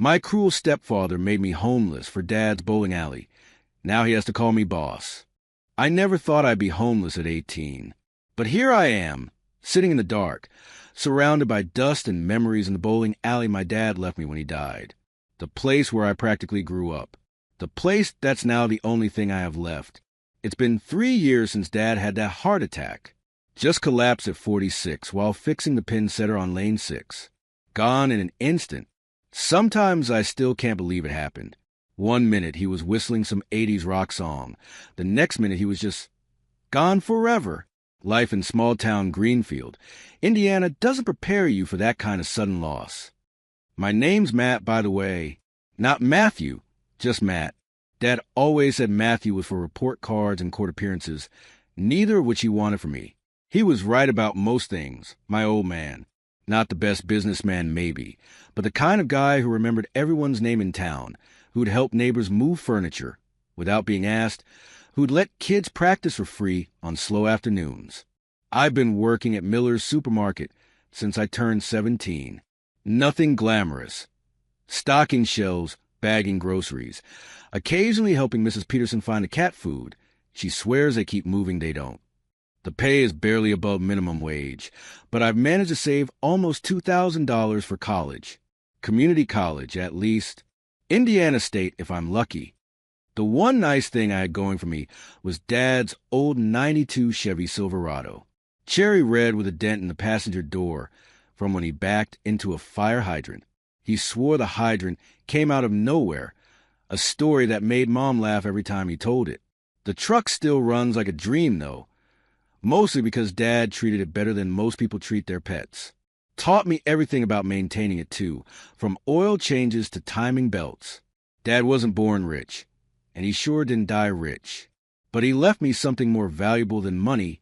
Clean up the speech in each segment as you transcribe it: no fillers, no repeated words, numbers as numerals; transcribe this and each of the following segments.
My cruel stepfather made me homeless for Dad's bowling alley. Now he has to call me boss. I never thought I'd be homeless at 18. But here I am, sitting in the dark, surrounded by dust and memories in the bowling alley my dad left me when he died. The place where I practically grew up. The place that's now the only thing I have left. It's been 3 years since Dad had that heart attack. Just collapsed at 46 while fixing the pin setter on lane 6. Gone in an instant. Sometimes I still can't believe it happened. 1 minute he was whistling some 80s rock song. The next minute he was just gone forever. Life in small-town Greenfield, Indiana doesn't prepare you for that kind of sudden loss. My name's Matt, by the way. Not Matthew, just Matt. Dad always said Matthew was for report cards and court appearances, neither of which he wanted for me. He was right about most things, my old man. Not the best businessman, maybe, but the kind of guy who remembered everyone's name in town, who'd help neighbors move furniture without being asked, who'd let kids practice for free on slow afternoons. I've been working at Miller's supermarket since I turned 17. Nothing glamorous. Stocking shelves, bagging groceries. Occasionally helping Mrs. Peterson find the cat food. She swears they keep moving, they don't. The pay is barely above minimum wage, but I've managed to save almost $2,000 for college. Community college, at least. Indiana State, if I'm lucky. The one nice thing I had going for me was Dad's old '92 Chevy Silverado. Cherry red with a dent in the passenger door from when he backed into a fire hydrant. He swore the hydrant came out of nowhere, a story that made Mom laugh every time he told it. The truck still runs like a dream, though, mostly because Dad treated it better than most people treat their pets. Taught me everything about maintaining it, too, from oil changes to timing belts. Dad wasn't born rich, and he sure didn't die rich. But he left me something more valuable than money,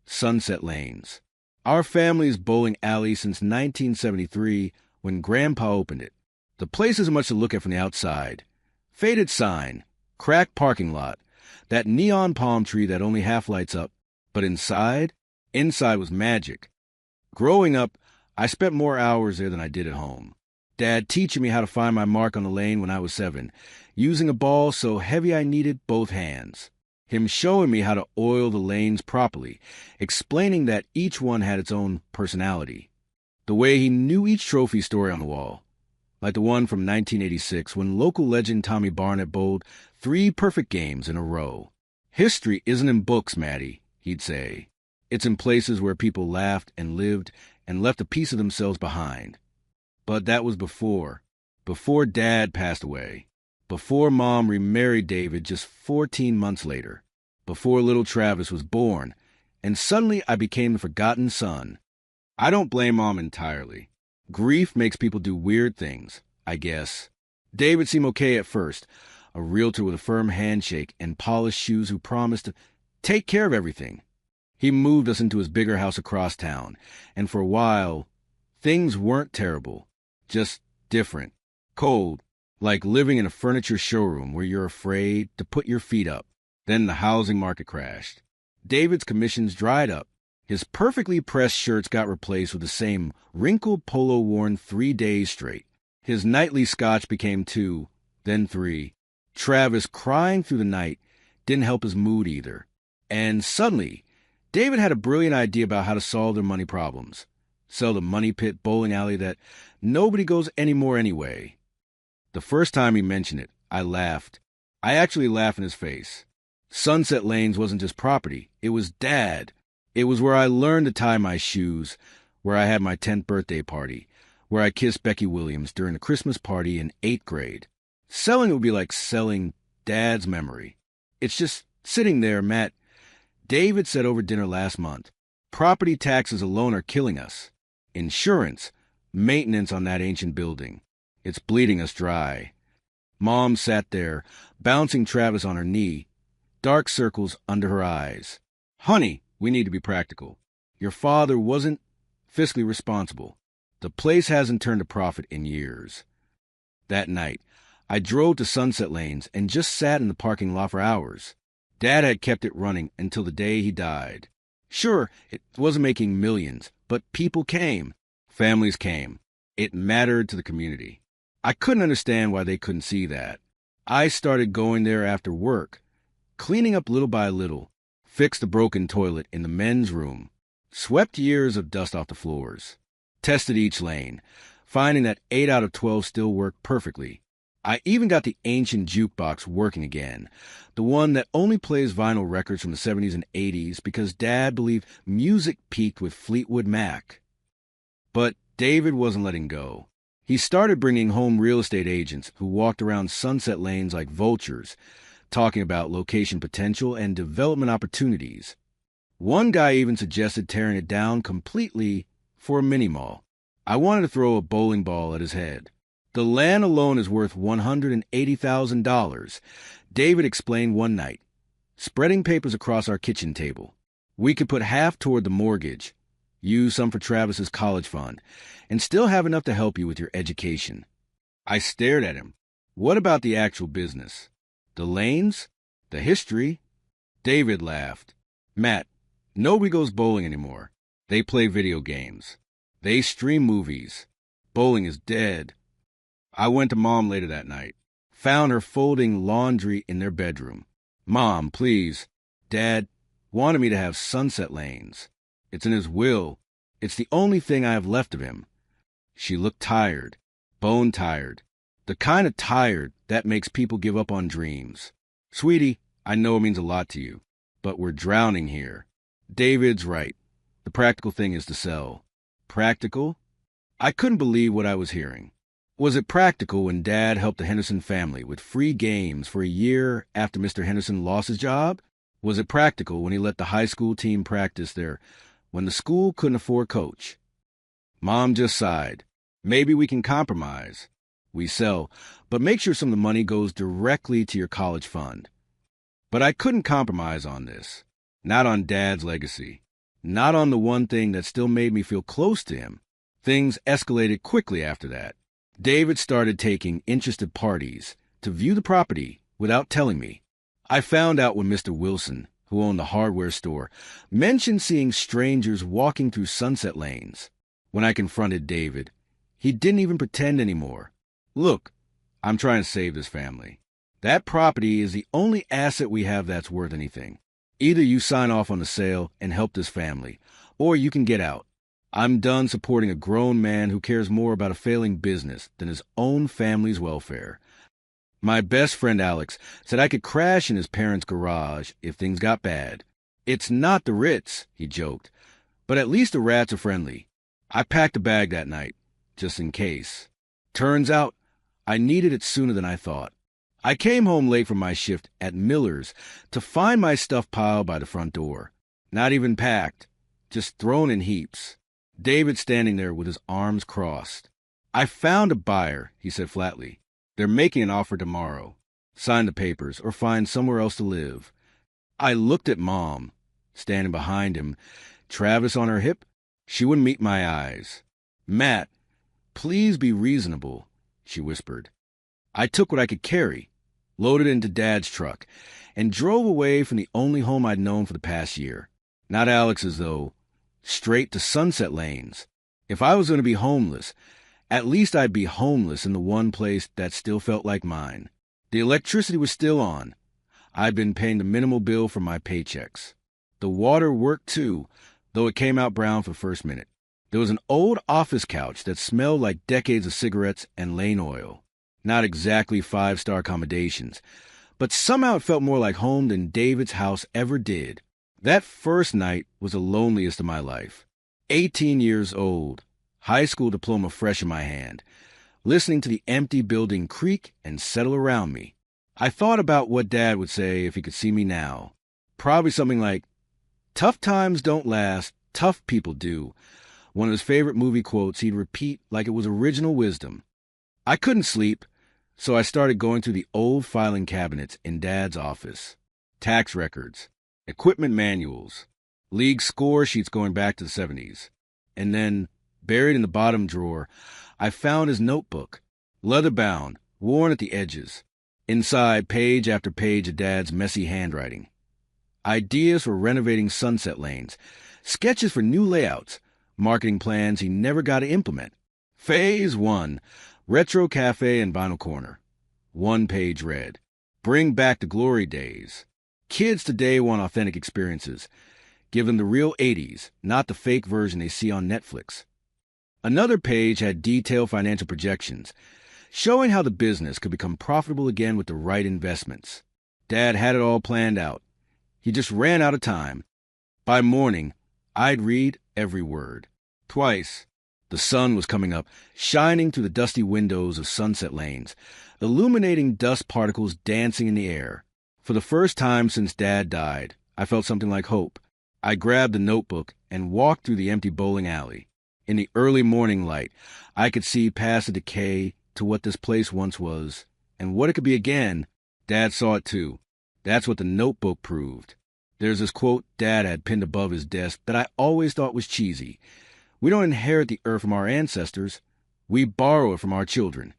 sunset lanes. Our family's bowling alley since 1973, when Grandpa opened it. The place isn't much to look at from the outside. Faded sign, cracked parking lot, that neon palm tree that only half lights up. But inside was magic. Growing up, I spent more hours there than I did at home. Dad teaching me how to find my mark on the lane when I was 7, using a ball so heavy I needed both hands. Him showing me how to oil the lanes properly, explaining that each one had its own personality. The way he knew each trophy story on the wall. Like the one from 1986 when local legend Tommy Barnett bowled 3 perfect games in a row. History isn't in books, Matty, he'd say. It's in places where people laughed and lived and left a piece of themselves behind. But that was before Dad passed away, before Mom remarried David just 14 months later, before little Travis was born, and suddenly I became the forgotten son. I don't blame Mom entirely. Grief makes people do weird things, I guess. David seemed okay at first, a realtor with a firm handshake and polished shoes who promised to take care of everything. He moved us into his bigger house across town, and for a while, things weren't terrible, just different, cold, like living in a furniture showroom where you're afraid to put your feet up. Then the housing market crashed. David's commissions dried up. His perfectly pressed shirts got replaced with the same wrinkled polo worn 3 days straight. His nightly scotch became 2, then 3. Travis, crying through the night, didn't help his mood either. And suddenly, David had a brilliant idea about how to solve their money problems. Sell the money pit bowling alley that nobody goes anymore anyway. The first time he mentioned it, I laughed. I actually laughed in his face. Sunset Lanes wasn't just property. It was Dad. It was where I learned to tie my shoes, where I had my 10th birthday party, where I kissed Becky Williams during the Christmas party in 8th grade. Selling it would be like selling Dad's memory. It's just sitting there, Matt. David said over dinner last month, property taxes alone are killing us. Insurance, maintenance on that ancient building. It's bleeding us dry. Mom sat there, bouncing Travis on her knee, dark circles under her eyes. Honey, we need to be practical. Your father wasn't fiscally responsible. The place hasn't turned a profit in years. That night, I drove to Sunset Lanes and just sat in the parking lot for hours. Dad had kept it running until the day he died. Sure, it wasn't making millions, but people came. Families came. It mattered to the community. I couldn't understand why they couldn't see that. I started going there after work, cleaning up little by little, fixed the broken toilet in the men's room, swept years of dust off the floors, tested each lane, finding that 8 out of 12 still worked perfectly. I even got the ancient jukebox working again, the one that only plays vinyl records from the 70s and 80s because Dad believed music peaked with Fleetwood Mac. But David wasn't letting go. He started bringing home real estate agents who walked around Sunset Lanes like vultures, talking about location potential and development opportunities. One guy even suggested tearing it down completely for a mini-mall. I wanted to throw a bowling ball at his head. The land alone is worth $180,000, David explained one night, spreading papers across our kitchen table. We could put half toward the mortgage, use some for Travis's college fund, and still have enough to help you with your education. I stared at him. What about the actual business? The lanes? The history? David laughed. Matt, nobody goes bowling anymore. They play video games. They stream movies. Bowling is dead. I went to Mom later that night. Found her folding laundry in their bedroom. Mom, please. Dad wanted me to have Sunset Lanes. It's in his will. It's the only thing I have left of him. She looked tired, bone-tired, the kind of tired that makes people give up on dreams. Sweetie, I know it means a lot to you, but we're drowning here. David's right. The practical thing is to sell. Practical? I couldn't believe what I was hearing. Was it practical when Dad helped the Henderson family with free games for a year after Mr. Henderson lost his job? Was it practical when he let the high school team practice there when the school couldn't afford a coach? Mom just sighed. Maybe we can compromise. We sell, but make sure some of the money goes directly to your college fund. But I couldn't compromise on this. Not on Dad's legacy. Not on the one thing that still made me feel close to him. Things escalated quickly after that. David started taking interested parties to view the property without telling me. I found out when Mr. Wilson, who owned the hardware store, mentioned seeing strangers walking through Sunset Lanes. When I confronted David, he didn't even pretend anymore. Look, I'm trying to save this family. That property is the only asset we have that's worth anything. Either you sign off on the sale and help this family, or you can get out. I'm done supporting a grown man who cares more about a failing business than his own family's welfare. My best friend Alex said I could crash in his parents' garage if things got bad. It's not the Ritz, he joked, but at least the rats are friendly. I packed a bag that night, just in case. Turns out, I needed it sooner than I thought. I came home late from my shift at Miller's to find my stuff piled by the front door. Not even packed, just thrown in heaps. David standing there with his arms crossed. I found a buyer, he said flatly. They're making an offer tomorrow. Sign the papers or find somewhere else to live. I looked at Mom, standing behind him, Travis on her hip. She wouldn't meet my eyes. Matt, please be reasonable, she whispered. I took what I could carry, loaded into Dad's truck, and drove away from the only home I'd known for the past year. Not Alex's, though. Straight to Sunset Lanes. If I was going to be homeless, at least I'd be homeless in the one place that still felt like mine. The electricity was still on. I'd been paying the minimal bill from my paychecks. The water worked too, though it came out brown for the first minute. There was an old office couch that smelled like decades of cigarettes and lane oil. Not exactly five-star accommodations, but somehow it felt more like home than David's house ever did. That first night was the loneliest of my life. 18 years old, high school diploma fresh in my hand, listening to the empty building creak and settle around me. I thought about what Dad would say if he could see me now. Probably something like, "Tough times don't last, tough people do." One of his favorite movie quotes he'd repeat like it was original wisdom. I couldn't sleep, so I started going through the old filing cabinets in Dad's office. Tax records, equipment manuals, league score sheets going back to the 70s. And then, buried in the bottom drawer, I found his notebook, leather-bound, worn at the edges. Inside, page after page of Dad's messy handwriting. Ideas for renovating Sunset Lanes, sketches for new layouts, marketing plans he never got to implement. Phase 1, Retro Cafe and Vinyl Corner. One page read, "Bring back the glory days. Kids today want authentic experiences. Give them the real 80s, not the fake version they see on Netflix." Another page had detailed financial projections, showing how the business could become profitable again with the right investments. Dad had it all planned out. He just ran out of time. By morning, I'd read every word. Twice, the sun was coming up, shining through the dusty windows of Sunset Lanes, illuminating dust particles dancing in the air. For the first time since Dad died, I felt something like hope. I grabbed the notebook and walked through the empty bowling alley. In the early morning light, I could see past the decay to what this place once was, and what it could be again. Dad saw it too. That's what the notebook proved. There's this quote Dad had pinned above his desk that I always thought was cheesy. "We don't inherit the earth from our ancestors. We borrow it from our children."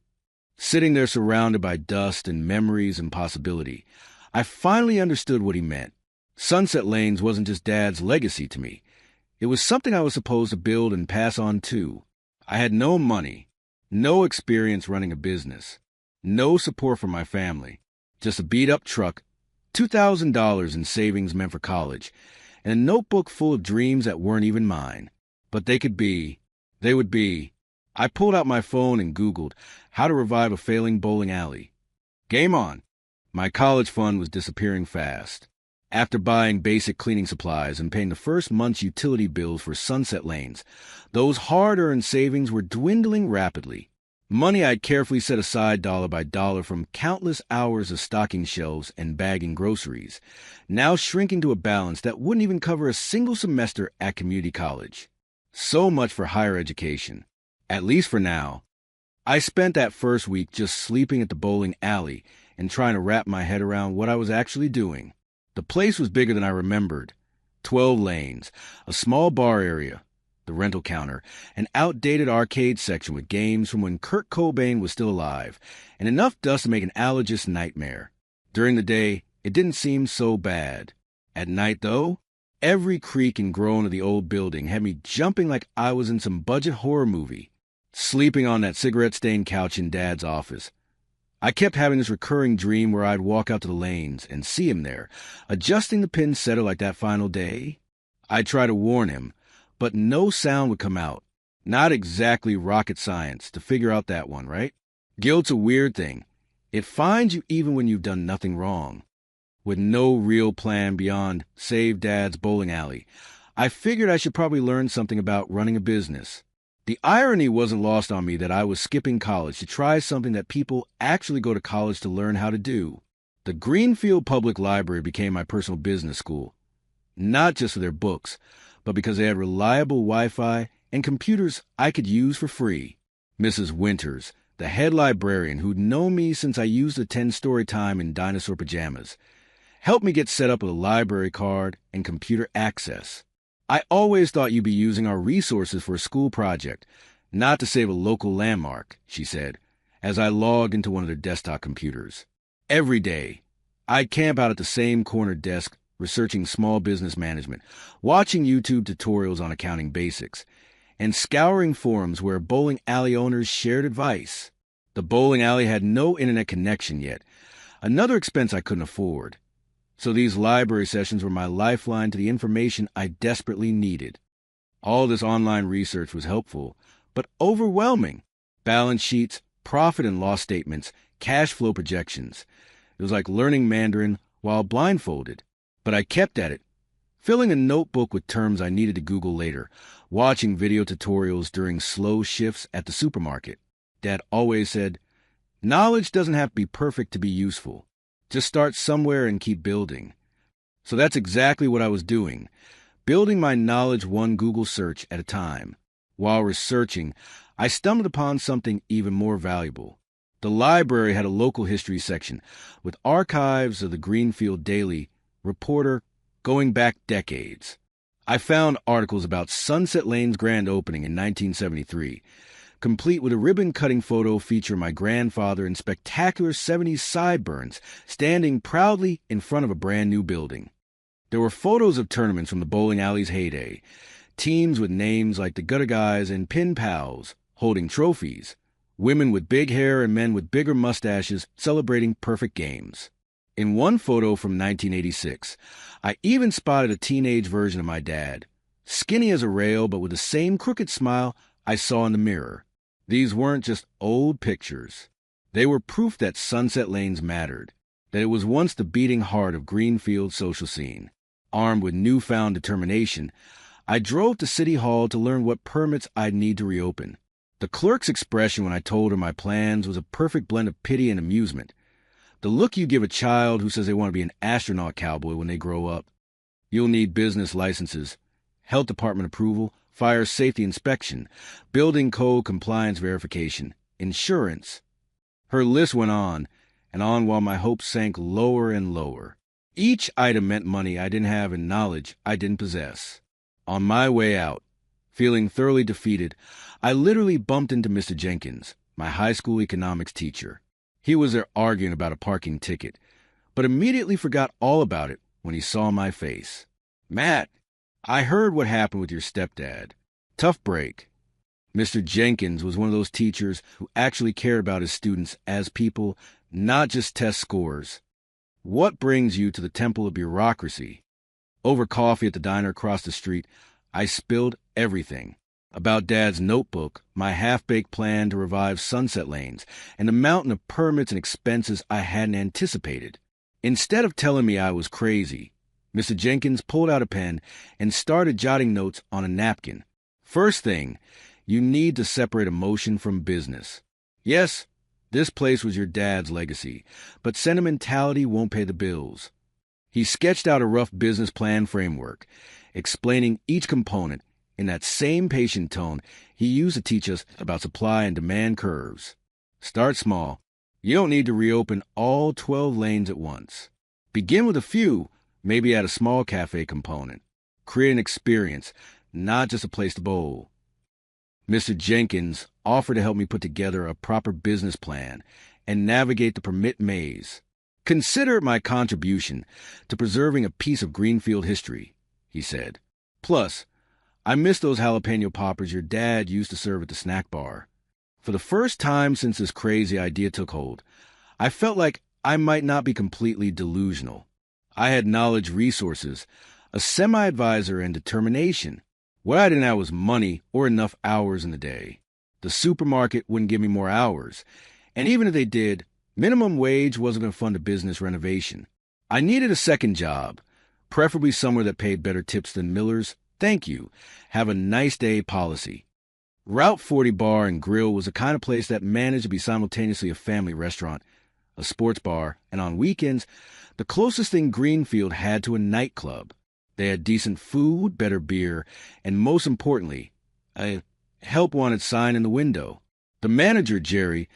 Sitting there surrounded by dust and memories and possibility, I finally understood what he meant. Sunset Lanes wasn't just Dad's legacy to me. It was something I was supposed to build and pass on too. I had no money, no experience running a business, no support from my family, just a beat-up truck, $2,000 in savings meant for college, and a notebook full of dreams that weren't even mine. But they would be. I pulled out my phone and Googled how to revive a failing bowling alley. Game on. My college fund was disappearing fast. After buying basic cleaning supplies and paying the first month's utility bills for Sunset Lanes, those hard-earned savings were dwindling rapidly. Money I'd carefully set aside dollar by dollar from countless hours of stocking shelves and bagging groceries, now shrinking to a balance that wouldn't even cover a single semester at community college. So much for higher education, at least for now. I spent that first week just sleeping at the bowling alley and trying to wrap my head around what I was actually doing. The place was bigger than I remembered. 12 lanes, a small bar area, the rental counter, an outdated arcade section with games from when Kurt Cobain was still alive, and enough dust to make an allergist's nightmare. During the day, it didn't seem so bad. At night, though, every creak and groan of the old building had me jumping like I was in some budget horror movie, sleeping on that cigarette-stained couch in Dad's office. I kept having this recurring dream where I'd walk out to the lanes and see him there, adjusting the pin setter like that final day. I'd try to warn him, but no sound would come out. Not exactly rocket science to figure out that one, right? Guilt's a weird thing. It finds you even when you've done nothing wrong. With no real plan beyond save Dad's bowling alley, I figured I should probably learn something about running a business. The irony wasn't lost on me that I was skipping college to try something that people actually go to college to learn how to do. The Greenfield Public Library became my personal business school, not just for their books, but because they had reliable Wi-Fi and computers I could use for free. Mrs. Winters, the head librarian who'd known me since I used to attend story time in dinosaur pajamas, helped me get set up with a library card and computer access. "I always thought you'd be using our resources for a school project, not to save a local landmark," she said, as I logged into one of their desktop computers. Every day, I'd camp out at the same corner desk, researching small business management, watching YouTube tutorials on accounting basics, and scouring forums where bowling alley owners shared advice. The bowling alley had no internet connection yet, another expense I couldn't afford. So these library sessions were my lifeline to the information I desperately needed. All this online research was helpful, but overwhelming. Balance sheets, profit and loss statements, cash flow projections. It was like learning Mandarin while blindfolded. But I kept at it, filling a notebook with terms I needed to Google later, watching video tutorials during slow shifts at the supermarket. Dad always said, "Knowledge doesn't have to be perfect to be useful. Just start somewhere and keep building." So that's exactly what I was doing, building my knowledge one Google search at a time. While researching, I stumbled upon something even more valuable. The library had a local history section with archives of the Greenfield Daily Reporter going back decades. I found articles about Sunset Lane's grand opening in 1973, complete with a ribbon-cutting photo featuring my grandfather in spectacular 70s sideburns, standing proudly in front of a brand-new building. There were photos of tournaments from the bowling alley's heyday, teams with names like the Gutter Guys and Pin Pals holding trophies, Women with big hair and men with bigger mustaches celebrating perfect games. In one photo from 1986, I even spotted a teenage version of my dad, skinny as a rail but with the same crooked smile I saw in the mirror. These weren't just old pictures. They were proof that Sunset Lanes mattered, that it was once the beating heart of Greenfield's social scene. Armed with newfound determination, I drove to City Hall to learn what permits I'd need to reopen. The clerk's expression when I told her my plans was a perfect blend of pity and amusement. The look you give a child who says they want to be an astronaut cowboy when they grow up. You'll need business licenses, health department approval, fire safety inspection, building code compliance verification, insurance. Her list went on and on while my hopes sank lower and lower. Each item meant money I didn't have and knowledge I didn't possess. On my way out, feeling thoroughly defeated, I literally bumped into Mr. Jenkins, my high school economics teacher. He was there arguing about a parking ticket, but immediately forgot all about it when he saw my face. "Matt, I heard what happened with your stepdad. Tough break." Mr. Jenkins was one of those teachers who actually cared about his students as people, not just test scores. "What brings you to the temple of bureaucracy?" Over coffee at the diner across the street, I spilled everything. About Dad's notebook, my half-baked plan to revive Sunset Lanes, and the mountain of permits and expenses I hadn't anticipated. Instead of telling me I was crazy, Mr. Jenkins pulled out a pen and started jotting notes on a napkin. "First thing, you need to separate emotion from business. Yes, this place was your dad's legacy, but sentimentality won't pay the bills." He sketched out a rough business plan framework, explaining each component in that same patient tone he used to teach us about supply and demand curves. Start small. You don't need to reopen all 12 lanes at once. Begin with a few, maybe add a small cafe component. Create an experience, not just a place to bowl. Mr. Jenkins offered to help me put together a proper business plan and navigate the permit maze. "Consider it my contribution to preserving a piece of Greenfield history," he said. "Plus, I miss those jalapeno poppers your dad used to serve at the snack bar." For the first time since this crazy idea took hold, I felt like I might not be completely delusional. I had knowledge, resources, a semi-advisor, and determination. What I didn't have was money or enough hours in the day. The supermarket wouldn't give me more hours, and even if they did, minimum wage wasn't going to fund a business renovation. I needed a second job, preferably somewhere that paid better tips than Miller's "Thank you. Have a nice day" policy. Route 40 Bar and Grill was the kind of place that managed to be simultaneously a family restaurant, a sports bar, and on weekends, the closest thing Greenfield had to a nightclub. They had decent food, better beer, and most importantly, a help-wanted sign in the window. The manager, Jerry,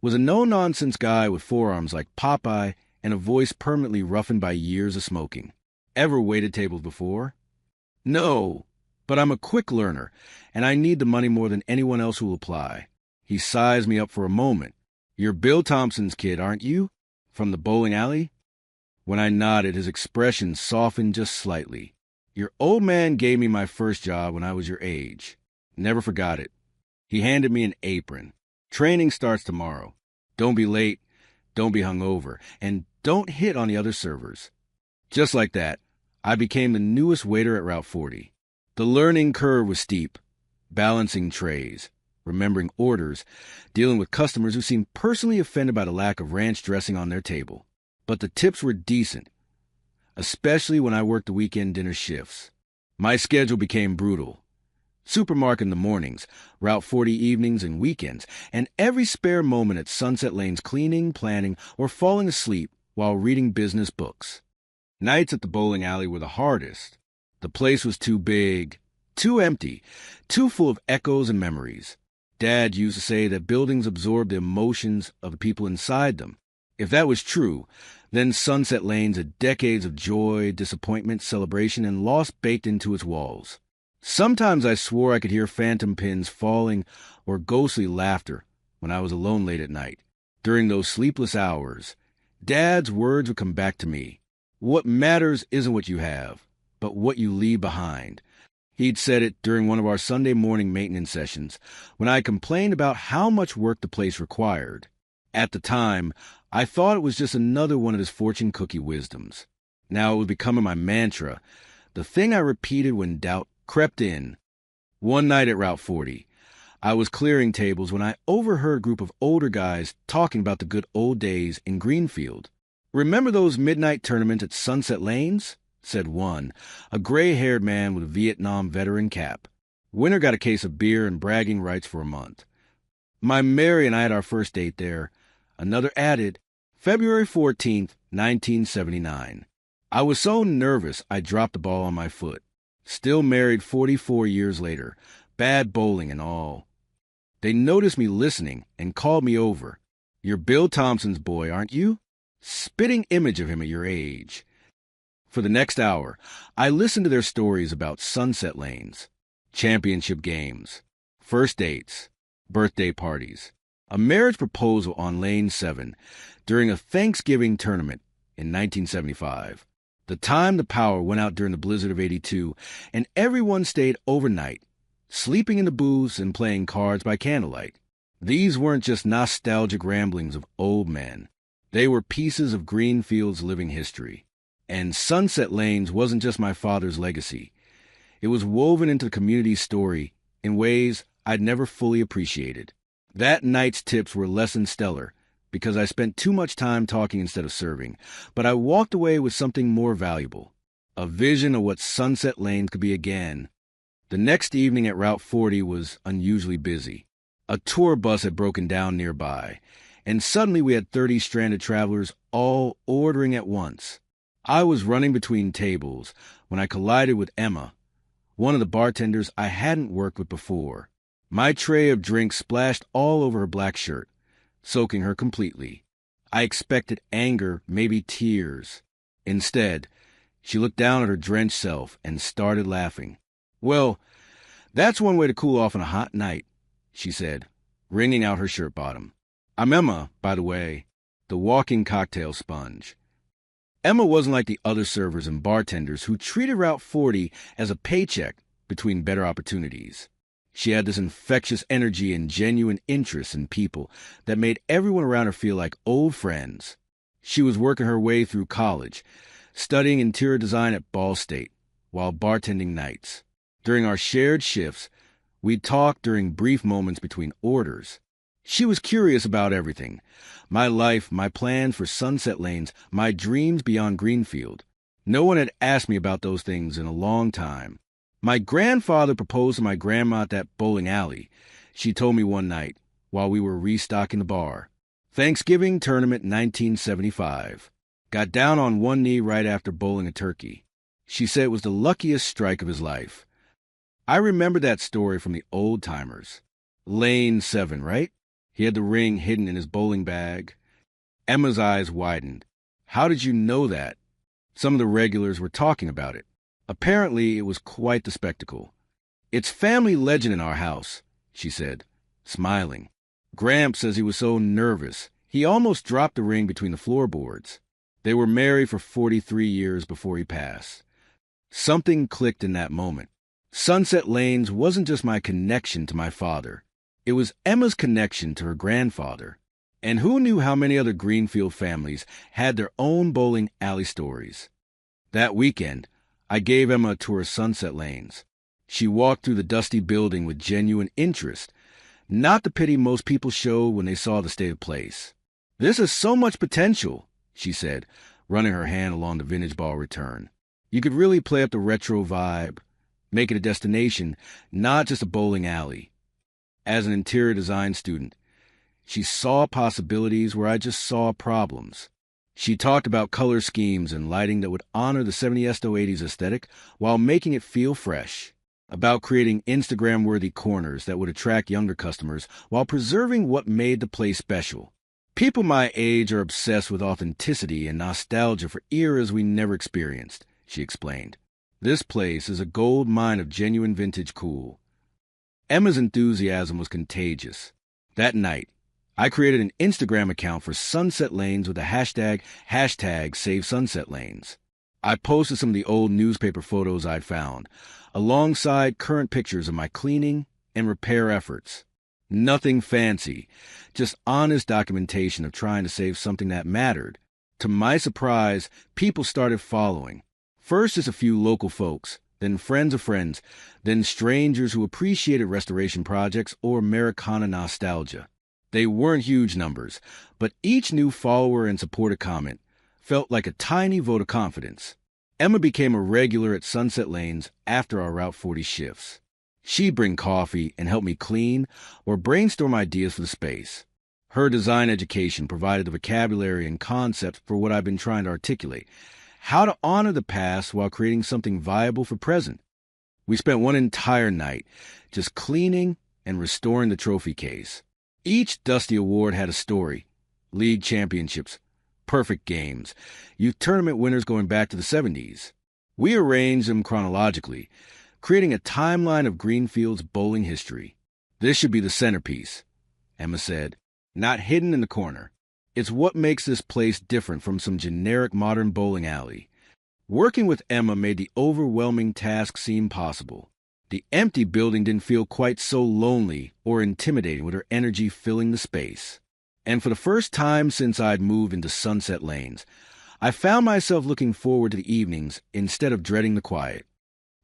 was a no-nonsense guy with forearms like Popeye and a voice permanently roughened by years of smoking. Ever waited tables before? No, but I'm a quick learner, and I need the money more than anyone else who will apply. He sized me up for a moment. "You're Bill Thompson's kid, aren't you? From the bowling alley?" When I nodded, his expression softened just slightly. "Your old man gave me my first job when I was your age. Never forgot it." He handed me an apron. "Training starts tomorrow. Don't be late, don't be hungover, and don't hit on the other servers." Just like that, I became the newest waiter at Route 40. The learning curve was steep, balancing trays, remembering orders, dealing with customers who seemed personally offended by the lack of ranch dressing on their table. But the tips were decent, especially when I worked the weekend dinner shifts. My schedule became brutal. Supermarket in the mornings, Route 40 evenings and weekends, and every spare moment at Sunset Lanes cleaning, planning, or falling asleep while reading business books. Nights at the bowling alley were the hardest. The place was too big, too empty, too full of echoes and memories. Dad used to say that buildings absorb the emotions of the people inside them. If that was true, then Sunset Lanes had decades of joy, disappointment, celebration, and loss baked into its walls. Sometimes I swore I could hear phantom pins falling or ghostly laughter when I was alone late at night. During those sleepless hours, Dad's words would come back to me. "What matters isn't what you have, but what you leave behind." He'd said it during one of our Sunday morning maintenance sessions when I complained about how much work the place required. At the time, I thought it was just another one of his fortune cookie wisdoms. Now it was becoming my mantra, the thing I repeated when doubt crept in. One night at Route 40, I was clearing tables when I overheard a group of older guys talking about the good old days in Greenfield. "Remember those midnight tournaments at Sunset Lanes?" said one, a gray-haired man with a Vietnam veteran cap. "Winner got a case of beer and bragging rights for a month." My Mary and I had our first date there. Another added, February 14th, 1979. I was so nervous I dropped the ball on my foot. Still married 44 years later, bad bowling and all. They noticed me listening and called me over. "You're Bill Thompson's boy, aren't you?" Spitting image of him at your age. For the next hour, I listened to their stories about sunset lanes, championship games, first dates, birthday parties, a marriage proposal on Lane 7 during a Thanksgiving tournament in 1975, the time the power went out during the blizzard of '82, and everyone stayed overnight, sleeping in the booths and playing cards by candlelight. These weren't just nostalgic ramblings of old men. They were pieces of Greenfield's living history. And Sunset Lanes wasn't just my father's legacy. It was woven into the community's story in ways I'd never fully appreciated. That night's tips were less than stellar because I spent too much time talking instead of serving, but I walked away with something more valuable, a vision of what Sunset Lanes could be again. The next evening at Route 40 was unusually busy. A tour bus had broken down nearby, and suddenly we had 30 stranded travelers all ordering at once. I was running between tables when I collided with Emma, one of the bartenders I hadn't worked with before. My tray of drinks splashed all over her black shirt, soaking her completely. I expected anger, maybe tears. Instead, she looked down at her drenched self and started laughing. "Well, that's one way to cool off on a hot night," she said, wringing out her shirt bottom. "I'm Emma, by the way, the walking cocktail sponge." Emma wasn't like the other servers and bartenders who treated Route 40 as a paycheck between better opportunities. She had this infectious energy and genuine interest in people that made everyone around her feel like old friends. She was working her way through college, studying interior design at Ball State, while bartending nights. During our shared shifts, we'd talk during brief moments between orders. She was curious about everything. My life, my plans for Sunset Lanes, my dreams beyond Greenfield. No one had asked me about those things in a long time. My grandfather proposed to my grandma at that bowling alley, she told me one night, while we were restocking the bar. Thanksgiving tournament 1975. Got down on one knee right after bowling a turkey. She said it was the luckiest strike of his life. I remember that story from the old-timers. Lane 7, right? He had the ring hidden in his bowling bag. Emma's eyes widened. "How did you know that?" Some of the regulars were talking about it. Apparently, it was quite the spectacle. "It's family legend in our house," she said, smiling. "Gramps says he was so nervous, he almost dropped the ring between the floorboards. They were married for 43 years before he passed." Something clicked in that moment. Sunset Lanes wasn't just my connection to my father. It was Emma's connection to her grandfather. And who knew how many other Greenfield families had their own bowling alley stories? That weekend, I gave Emma a tour of Sunset Lanes. She walked through the dusty building with genuine interest, not the pity most people showed when they saw the state of the place. "This has so much potential," she said, running her hand along the vintage ball return. "You could really play up the retro vibe, make it a destination, not just a bowling alley." As an interior design student, she saw possibilities where I just saw problems. She talked about color schemes and lighting that would honor the 70s to 80s aesthetic while making it feel fresh, about creating Instagram-worthy corners that would attract younger customers while preserving what made the place special. "People my age are obsessed with authenticity and nostalgia for eras we never experienced," she explained. "This place is a gold mine of genuine vintage cool." Emma's enthusiasm was contagious. That night, I created an Instagram account for Sunset Lanes with the hashtag #SaveSunsetLanes. I posted some of the old newspaper photos I'd found, alongside current pictures of my cleaning and repair efforts. Nothing fancy, just honest documentation of trying to save something that mattered. To my surprise, people started following. First, just a few local folks, then friends of friends, then strangers who appreciated restoration projects or Americana nostalgia. They weren't huge numbers, but each new follower and supporter comment felt like a tiny vote of confidence. Emma became a regular at Sunset Lanes after our Route 40 shifts. She'd bring coffee and help me clean or brainstorm ideas for the space. Her design education provided the vocabulary and concepts for what I've been trying to articulate: how to honor the past while creating something viable for present. We spent one entire night just cleaning and restoring the trophy case. Each Dusty Award had a story: league championships, perfect games, youth tournament winners going back to the 70s. We arranged them chronologically, creating a timeline of Greenfield's bowling history. "This should be the centerpiece," Emma said, "not hidden in the corner. It's what makes this place different from some generic modern bowling alley." Working with Emma made the overwhelming task seem possible. The empty building didn't feel quite so lonely or intimidating with her energy filling the space. And for the first time since I'd moved into Sunset Lanes, I found myself looking forward to the evenings instead of dreading the quiet.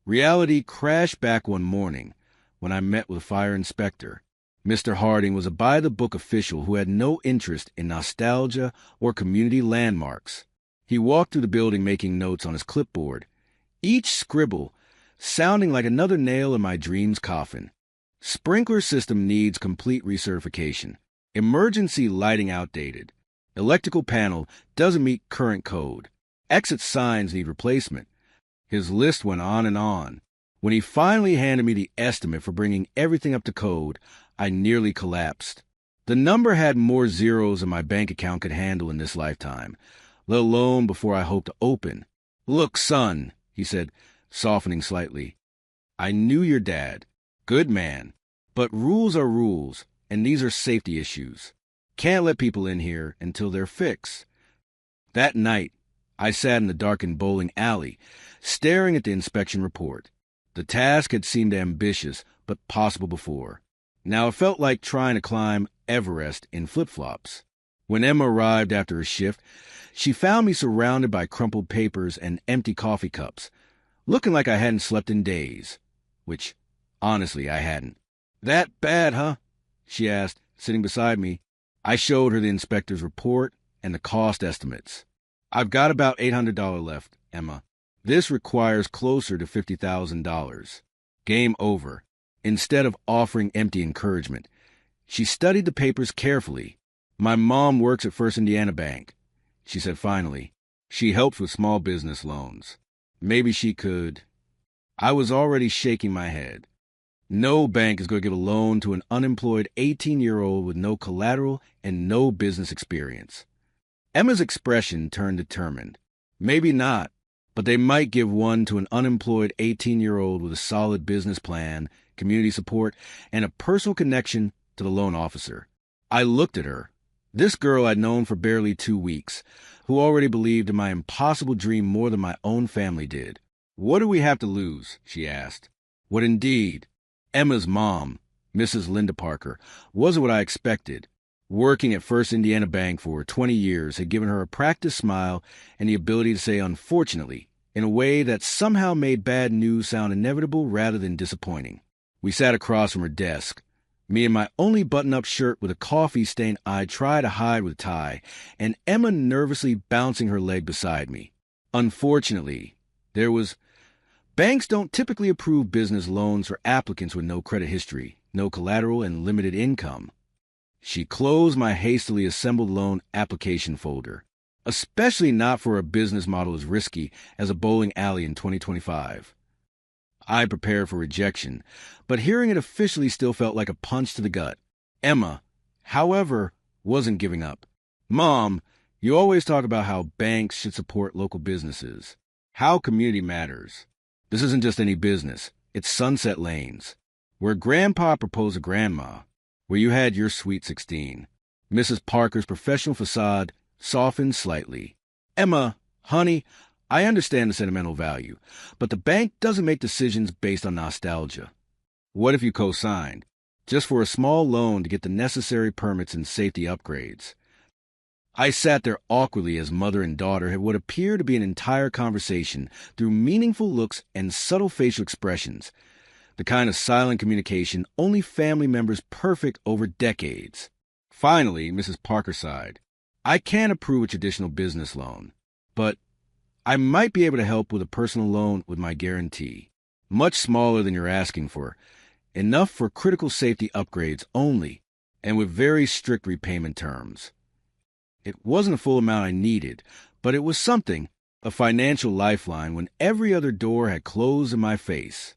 Reality crashed back one morning when I met with a fire inspector. Mr. Harding was a by-the-book official who had no interest in nostalgia or community landmarks. He walked through the building making notes on his clipboard, each scribble sounding like another nail in my dream's coffin. "Sprinkler system needs complete recertification. Emergency lighting outdated. Electrical panel doesn't meet current code. Exit signs need replacement." His list went on and on. When he finally handed me the estimate for bringing everything up to code, I nearly collapsed. The number had more zeros than my bank account could handle in this lifetime, let alone before I hoped to open. "Look, son," he said, softening slightly, "I knew your dad. Good man. But rules are rules, and these are safety issues. Can't let people in here until they're fixed." That night, I sat in the darkened bowling alley, staring at the inspection report. The task had seemed ambitious, but possible before. Now it felt like trying to climb Everest in flip-flops. When Emma arrived after her shift, she found me surrounded by crumpled papers and empty coffee cups, looking like I hadn't slept in days. Which, honestly, I hadn't. "That bad, huh?" she asked, sitting beside me. I showed her the inspector's report and the cost estimates. "I've got about $800 left, Emma. This requires closer to $50,000. Game over." Instead of offering empty encouragement, she studied the papers carefully. "My mom works at First Indiana Bank," she said finally. "She helps with small business loans. Maybe she could—" I was already shaking my head. No bank is going to give a loan to an unemployed 18-year-old with no collateral and no business experience. Emma's expression turned determined. "Maybe not, but they might give one to an unemployed 18-year-old with a solid business plan, community support, and a personal connection to the loan officer." I looked at her, this girl I'd known for barely 2 weeks, who already believed in my impossible dream more than my own family did. "What do we have to lose?" she asked. What indeed? Emma's mom, Mrs. Linda Parker, wasn't what I expected. Working at First Indiana Bank for 20 years had given her a practiced smile and the ability to say "unfortunately" in a way that somehow made bad news sound inevitable rather than disappointing. We sat across from her desk, me in my only button-up shirt with a coffee stain I tried to hide with a tie, and Emma nervously bouncing her leg beside me. Unfortunately, there was... Banks don't typically approve business loans for applicants with no credit history, no collateral, and limited income. She closed my hastily assembled loan application folder, especially not for a business model as risky as a bowling alley in 2025. I prepared for rejection, but hearing it officially still felt like a punch to the gut. Emma, however, wasn't giving up. "Mom, you always talk about how banks should support local businesses, how community matters. This isn't just any business. It's Sunset Lanes, where Grandpa proposed to Grandma, where you had your sweet 16. Mrs. Parker's professional facade softened slightly. "Emma, honey, I understand the sentimental value, but the bank doesn't make decisions based on nostalgia. What if you co-signed, just for a small loan to get the necessary permits and safety upgrades? I sat there awkwardly as mother and daughter had what appeared to be an entire conversation through meaningful looks and subtle facial expressions, the kind of silent communication only family members perfect over decades. Finally, Mrs. Parker sighed. I can't approve a traditional business loan, but I might be able to help with a personal loan with my guarantee. Much smaller than you're asking for, enough for critical safety upgrades only, and with very strict repayment terms. It wasn't a full amount I needed, but it was something, a financial lifeline when every other door had closed in my face.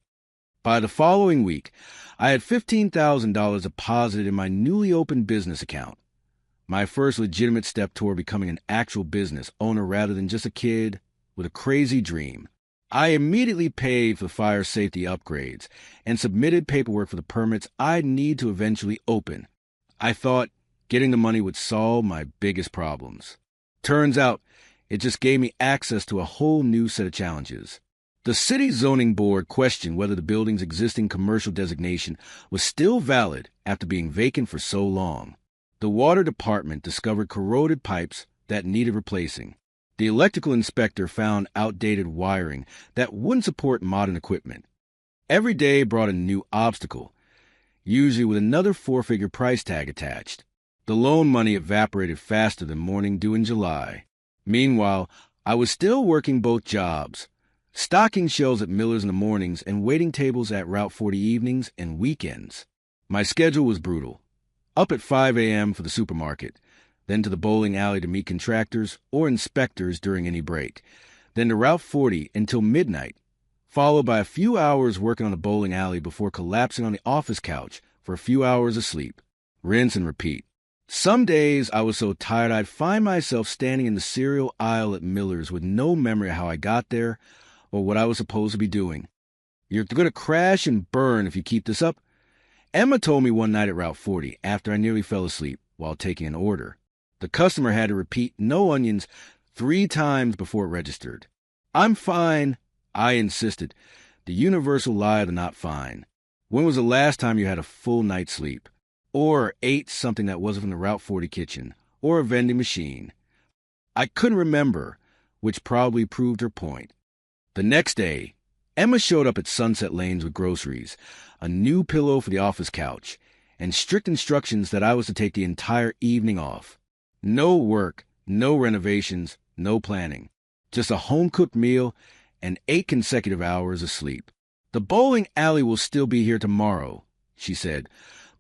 By the following week, I had $15,000 deposited in my newly opened business account. My first legitimate step toward becoming an actual business owner rather than just a kid with a crazy dream. I immediately paid for fire safety upgrades and submitted paperwork for the permits I'd need to eventually open. I thought getting the money would solve my biggest problems. Turns out, it just gave me access to a whole new set of challenges. The city zoning board questioned whether the building's existing commercial designation was still valid after being vacant for so long. The water department discovered corroded pipes that needed replacing. The electrical inspector found outdated wiring that wouldn't support modern equipment. Every day brought a new obstacle, usually with another four-figure price tag attached. The loan money evaporated faster than morning dew in July. Meanwhile, I was still working both jobs, stocking shelves at Miller's in the mornings and waiting tables at Route 40 evenings and weekends. My schedule was brutal. Up at 5 a.m. for the supermarket, then to the bowling alley to meet contractors or inspectors during any break, then to Route 40 until midnight, followed by a few hours working on the bowling alley before collapsing on the office couch for a few hours of sleep. Rinse and repeat. Some days I was so tired I'd find myself standing in the cereal aisle at Miller's with no memory of how I got there or what I was supposed to be doing. You're going to crash and burn if you keep this up. Emma told me one night at Route 40 after I nearly fell asleep while taking an order. The customer had to repeat "no onions" 3 times before it registered. I'm fine, I insisted. The universal lie of the not fine. When was the last time you had a full night's sleep? Or ate something that wasn't from the Route 40 kitchen, or a vending machine? I couldn't remember, which probably proved her point. The next day, Emma showed up at Sunset Lanes with groceries, a new pillow for the office couch, and strict instructions that I was to take the entire evening off. No work, no renovations, no planning. Just a home-cooked meal and 8 consecutive hours of sleep. The bowling alley will still be here tomorrow, she said,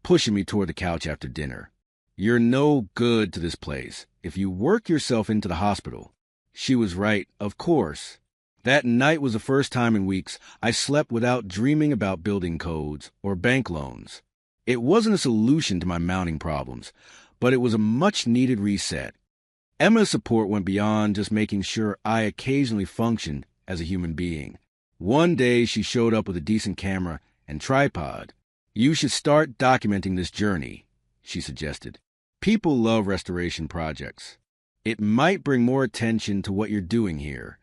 pushing me toward the couch after dinner. You're no good to this place if you work yourself into the hospital. She was right, of course. That night was the first time in weeks I slept without dreaming about building codes or bank loans. It wasn't a solution to my mounting problems, but it was a much-needed reset. Emma's support went beyond just making sure I occasionally functioned as a human being. One day she showed up with a decent camera and tripod. You should start documenting this journey, she suggested. People love restoration projects. It might bring more attention to what you're doing here.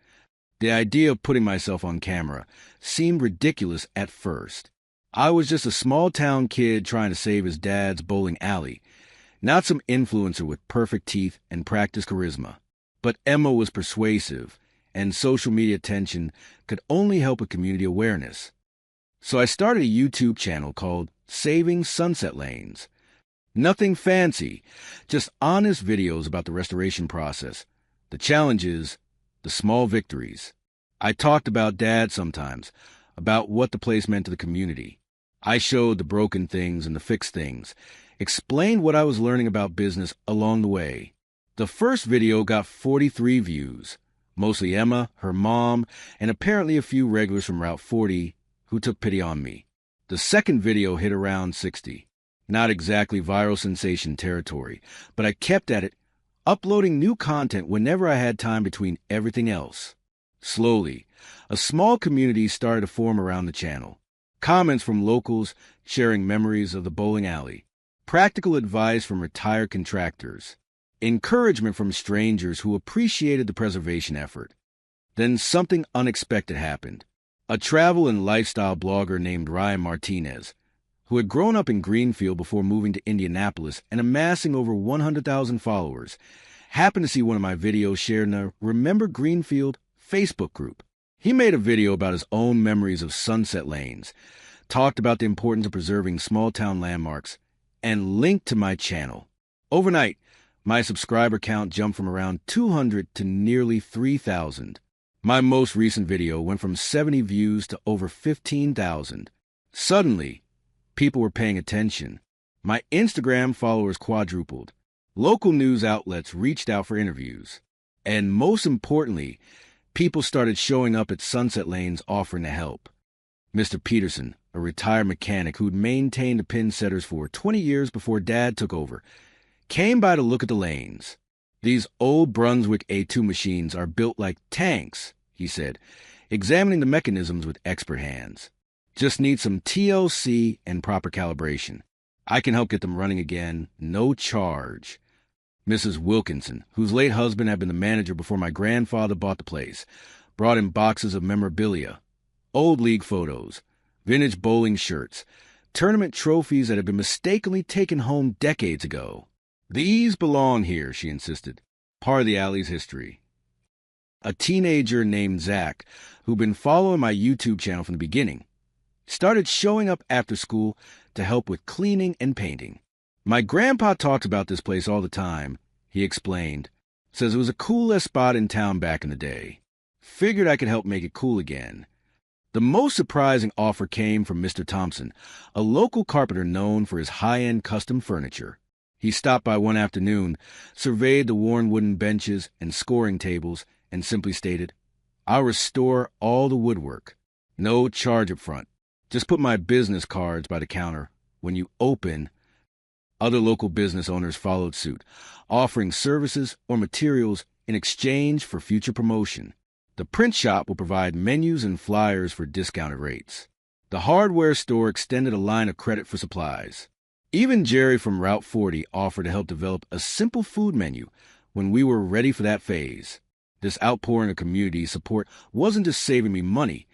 The idea of putting myself on camera seemed ridiculous at first. I was just a small-town kid trying to save his dad's bowling alley, not some influencer with perfect teeth and practiced charisma. But Emma was persuasive, and social media attention could only help with community awareness. So I started a YouTube channel called Saving Sunset Lanes. Nothing fancy, just honest videos about the restoration process, the challenges, the small victories. I talked about Dad sometimes, about what the place meant to the community. I showed the broken things and the fixed things, explained what I was learning about business along the way. The first video got 43 views, mostly Emma, her mom, and apparently a few regulars from Route 40 who took pity on me. The second video hit around 60. Not exactly viral sensation territory, but I kept at it, uploading new content whenever I had time between everything else. Slowly, a small community started to form around the channel. Comments from locals sharing memories of the bowling alley. Practical advice from retired contractors. Encouragement from strangers who appreciated the preservation effort. Then something unexpected happened. A travel and lifestyle blogger named Ryan Martinez, who had grown up in Greenfield before moving to Indianapolis and amassing over 100,000 followers, happened to see one of my videos shared in a Remember Greenfield Facebook group. He made a video about his own memories of sunset lanes, talked about the importance of preserving small-town landmarks, and linked to my channel. Overnight, my subscriber count jumped from around 200 to nearly 3,000. My most recent video went from 70 views to over 15,000. Suddenly, people were paying attention. My Instagram followers quadrupled. Local news outlets reached out for interviews. And most importantly, people started showing up at Sunset Lanes offering to help. Mr. Peterson, a retired mechanic who'd maintained the pin setters for 20 years before Dad took over, came by to look at the lanes. These old Brunswick A2 machines are built like tanks, he said, examining the mechanisms with expert hands. Just need some TLC and proper calibration. I can help get them running again, no charge. Mrs. Wilkinson, whose late husband had been the manager before my grandfather bought the place, brought in boxes of memorabilia, old league photos, vintage bowling shirts, tournament trophies that had been mistakenly taken home decades ago. These belong here, she insisted, part of the alley's history. A teenager named Zach, who'd been following my YouTube channel from the beginning, started showing up after school to help with cleaning and painting. My grandpa talked about this place all the time, he explained. Says it was a coolest spot in town back in the day. Figured I could help make it cool again. The most surprising offer came from Mr. Thompson, a local carpenter known for his high-end custom furniture. He stopped by one afternoon, surveyed the worn wooden benches and scoring tables, and simply stated, "I'll restore all the woodwork. No charge up front. Just put my business cards by the counter. When you open..." Other local business owners followed suit, offering services or materials in exchange for future promotion. The print shop will provide menus and flyers for discounted rates. The hardware store extended a line of credit for supplies. Even Jerry from Route 40 offered to help develop a simple food menu when we were ready for that phase. This outpouring of community support wasn't just saving me money,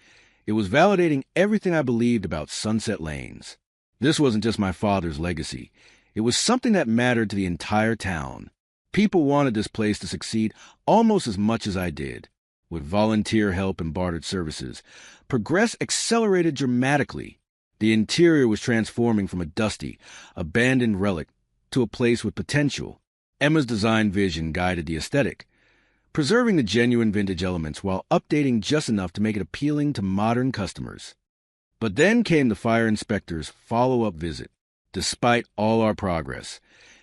it was validating everything I believed about Sunset Lanes. This wasn't just my father's legacy. It was something that mattered to the entire town. People wanted this place to succeed almost as much as I did. With volunteer help and bartered services, progress accelerated dramatically. The interior was transforming from a dusty, abandoned relic to a place with potential. Emma's design vision guided the aesthetic, preserving the genuine vintage elements while updating just enough to make it appealing to modern customers. But then came the fire inspector's follow-up visit. Despite all our progress,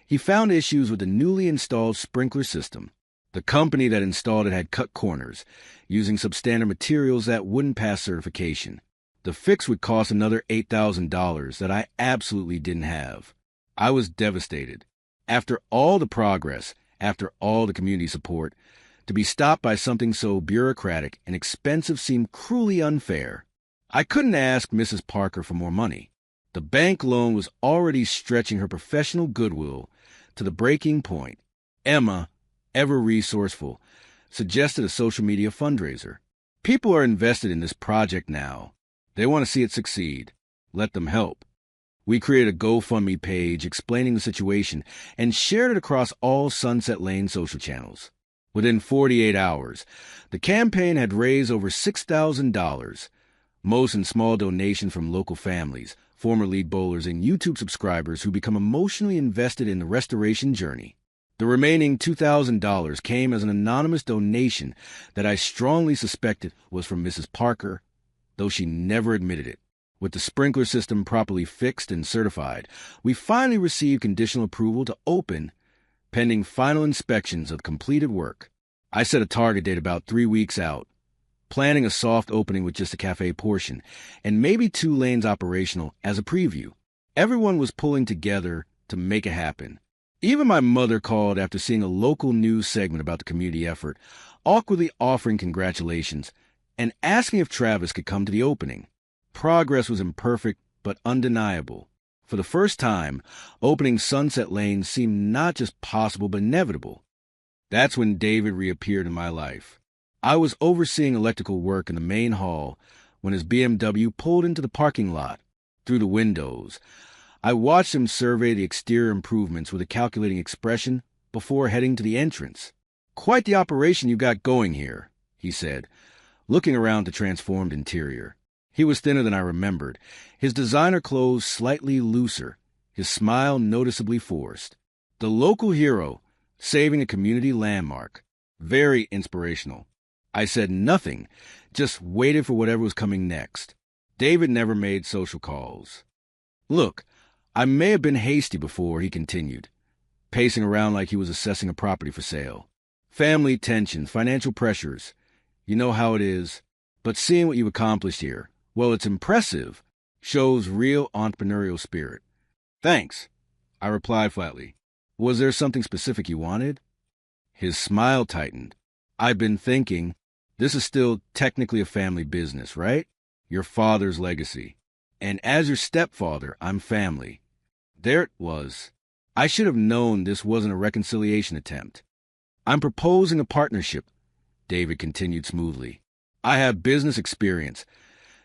he found issues with the newly installed sprinkler system. The company that installed it had cut corners, using substandard materials that wouldn't pass certification. The fix would cost another $8,000 that I absolutely didn't have. I was devastated. After all the progress, after all the community support, to be stopped by something so bureaucratic and expensive seemed cruelly unfair. I couldn't ask Mrs. Parker for more money. The bank loan was already stretching her professional goodwill to the breaking point. Emma, ever resourceful, suggested a social media fundraiser. People are invested in this project now. They want to see it succeed. Let them help. We created a GoFundMe page explaining the situation and shared it across all Sunset Lane social channels. Within 48 hours, the campaign had raised over $6,000, most in small donations from local families, former lead bowlers, and YouTube subscribers who become emotionally invested in the restoration journey. The remaining $2,000 came as an anonymous donation that I strongly suspected was from Mrs. Parker, though she never admitted it. With the sprinkler system properly fixed and certified, we finally received conditional approval to open, pending final inspections of completed work. I set a target date about 3 weeks out, planning a soft opening with just a cafe portion, and maybe 2 lanes operational as a preview. Everyone was pulling together to make it happen. Even my mother called after seeing a local news segment about the community effort, awkwardly offering congratulations and asking if Travis could come to the opening. Progress was imperfect but undeniable. For the first time, opening Sunset Lane seemed not just possible but inevitable. That's when David reappeared in my life. I was overseeing electrical work in the main hall when his BMW pulled into the parking lot. Through the windows, I watched him survey the exterior improvements with a calculating expression before heading to the entrance. "Quite the operation you got going here," he said, looking around the transformed interior. He was thinner than I remembered, his designer clothes slightly looser, his smile noticeably forced. The local hero, saving a community landmark. Very inspirational. I said nothing, just waited for whatever was coming next. David never made social calls. "Look, I may have been hasty before," he continued, pacing around like he was assessing a property for sale. "Family tensions, financial pressures. You know how it is. But seeing what you've accomplished here, well, it's impressive. Shows real entrepreneurial spirit." "Thanks," I replied flatly. "Was there something specific you wanted?" His smile tightened. "I've been thinking, this is still technically a family business, right? Your father's legacy. And as your stepfather, I'm family." There it was. I should have known this wasn't a reconciliation attempt. "I'm proposing a partnership," David continued smoothly. "I have business experience,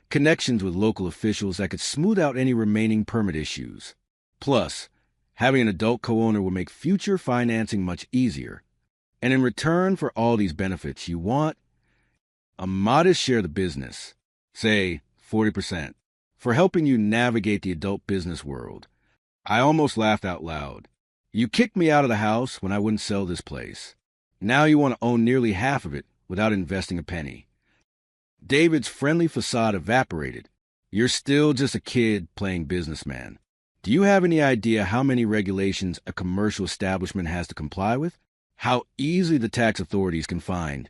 connections with local officials that could smooth out any remaining permit issues. Plus, having an adult co-owner will make future financing much easier. And in return for all these benefits, you want a modest share of the business, say 40%, for helping you navigate the adult business world." I almost laughed out loud. "You kicked me out of the house when I wouldn't sell this place. Now you want to own nearly half of it without investing a penny." David's friendly facade evaporated. "You're still just a kid playing businessman. Do you have any idea how many regulations a commercial establishment has to comply with? How easily the tax authorities can find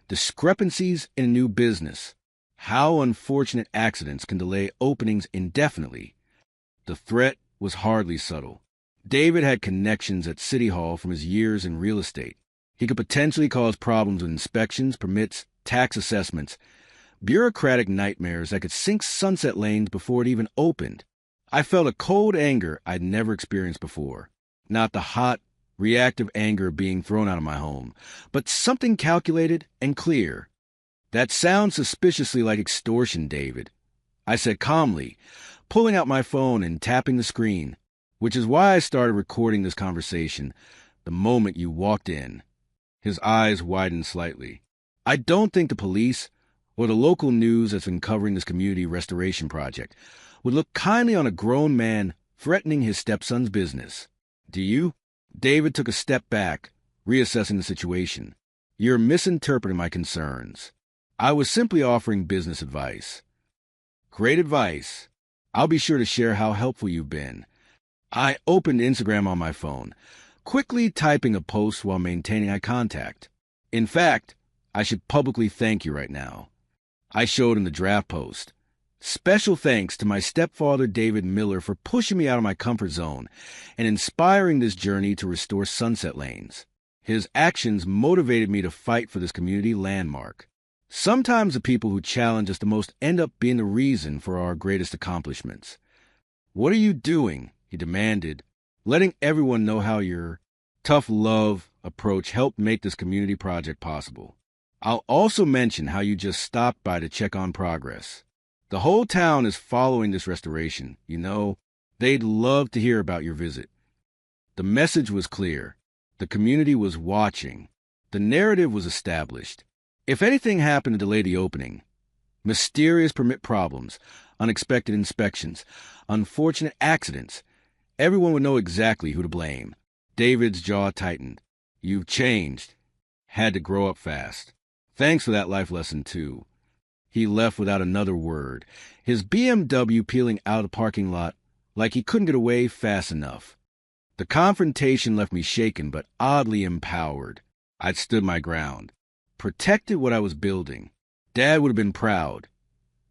discrepancies in a new business? How unfortunate accidents can delay openings indefinitely?" The threat was hardly subtle. David had connections at City Hall from his years in real estate. He could potentially cause problems with inspections, permits, tax assessments, bureaucratic nightmares that could sink Sunset Lanes before it even opened. I felt a cold anger I'd never experienced before. Not the hot, reactive anger of being thrown out of my home, but something calculated and clear. "That sounds suspiciously like extortion, David," I said calmly, pulling out my phone and tapping the screen, "which is why I started recording this conversation the moment you walked in." His eyes widened slightly. "I don't think the police or the local news that's been covering this community restoration project would look kindly on a grown man threatening his stepson's business. Do you?" David took a step back, reassessing the situation. "You're misinterpreting my concerns. I was simply offering business advice." "Great advice. I'll be sure to share how helpful you've been." I opened Instagram on my phone, quickly typing a post while maintaining eye contact. "In fact, I should publicly thank you right now." I showed him the draft post. "Special thanks to my stepfather, David Miller, for pushing me out of my comfort zone and inspiring this journey to restore Sunset Lanes. His actions motivated me to fight for this community landmark." Sometimes the people who challenge us the most end up being the reason for our greatest accomplishments. "What are you doing?" he demanded, letting everyone know how your tough love approach helped make this community project possible. "I'll also mention how you just stopped by to check on progress. The whole town is following this restoration. You know, they'd love to hear about your visit." The message was clear. The community was watching. The narrative was established. If anything happened to delay the opening, mysterious permit problems, unexpected inspections, unfortunate accidents, everyone would know exactly who to blame. David's jaw tightened. "You've changed. Had to grow up fast. Thanks for that life lesson, too." He left without another word, his BMW peeling out of the parking lot like he couldn't get away fast enough. The confrontation left me shaken but oddly empowered. I'd stood my ground, protected what I was building. Dad would have been proud,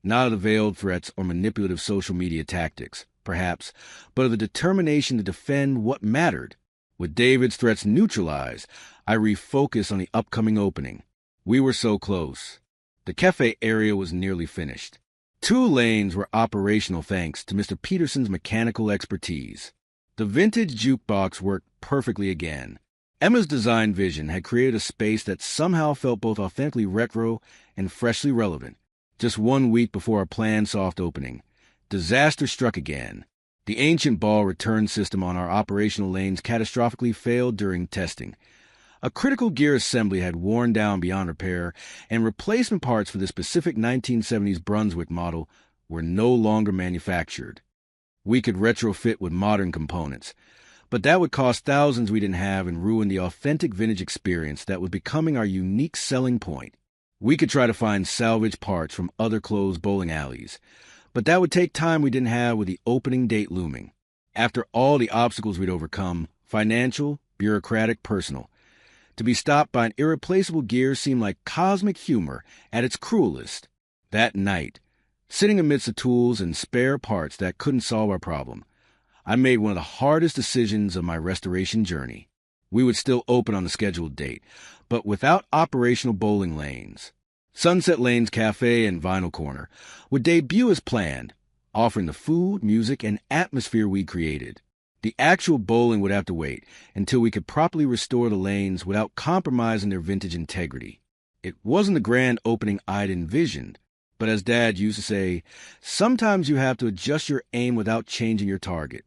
not of the veiled threats or manipulative social media tactics, perhaps, but of the determination to defend what mattered. With David's threats neutralized, I refocused on the upcoming opening. We were so close. The cafe area was nearly finished. 2 lanes were operational thanks to Mr. Peterson's mechanical expertise. The vintage jukebox worked perfectly again. Emma's design vision had created a space that somehow felt both authentically retro and freshly relevant. Just 1 week before our planned soft opening, disaster struck again. The ancient ball return system on our operational lanes catastrophically failed during testing. A critical gear assembly had worn down beyond repair, and replacement parts for the specific 1970s Brunswick model were no longer manufactured. We could retrofit with modern components, but that would cost thousands we didn't have and ruin the authentic vintage experience that was becoming our unique selling point. We could try to find salvage parts from other closed bowling alleys, but that would take time we didn't have with the opening date looming. After all the obstacles we'd overcome, financial, bureaucratic, personal, to be stopped by an irreplaceable gear seemed like cosmic humor at its cruelest. That night, sitting amidst the tools and spare parts that couldn't solve our problem, I made one of the hardest decisions of my restoration journey. We would still open on the scheduled date, but without operational bowling lanes. Sunset Lane's Cafe and Vinyl Corner would debut as planned, offering the food, music, and atmosphere we created. The actual bowling would have to wait until we could properly restore the lanes without compromising their vintage integrity. It wasn't the grand opening I'd envisioned, but as Dad used to say, sometimes you have to adjust your aim without changing your target.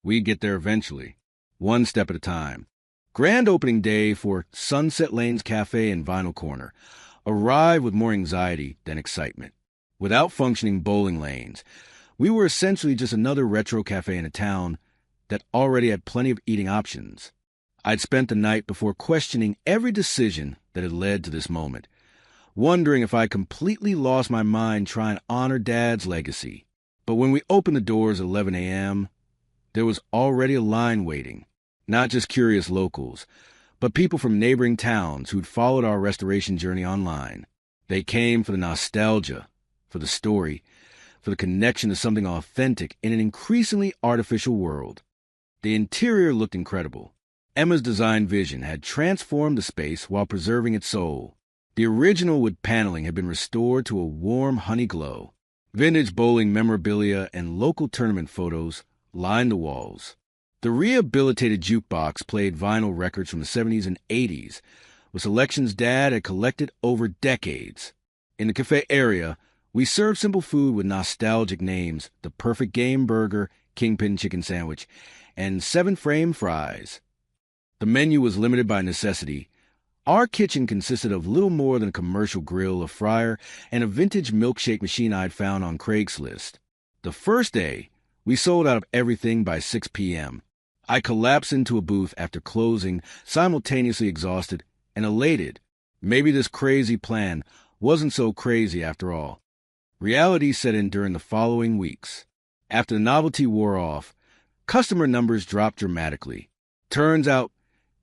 We'd get there eventually, one step at a time. Grand opening day for Sunset Lane's Cafe and Vinyl Corner arrived with more anxiety than excitement. Without functioning bowling lanes, we were essentially just another retro cafe in a town that already had plenty of eating options. I'd spent the night before questioning every decision that had led to this moment, wondering if I completely lost my mind trying to honor Dad's legacy. But when we opened the doors at 11 a.m., there was already a line waiting, not just curious locals, but people from neighboring towns who'd followed our restoration journey online. They came for the nostalgia, for the story, for the connection to something authentic in an increasingly artificial world. The interior looked incredible. Emma's design vision had transformed the space while preserving its soul. The original wood paneling had been restored to a warm honey glow. Vintage bowling memorabilia and local tournament photos lined the walls. The rehabilitated jukebox played vinyl records from the 70s and 80s, with selections Dad had collected over decades. In the cafe area, we served simple food with nostalgic names: the Perfect Game Burger, Kingpin Chicken Sandwich, and 7-frame fries. The menu was limited by necessity. Our kitchen consisted of little more than a commercial grill, a fryer, and a vintage milkshake machine I'd found on Craigslist. The first day, we sold out of everything by 6 p.m. I collapsed into a booth after closing, simultaneously exhausted and elated. Maybe this crazy plan wasn't so crazy after all. Reality set in during the following weeks. After the novelty wore off, customer numbers dropped dramatically. Turns out,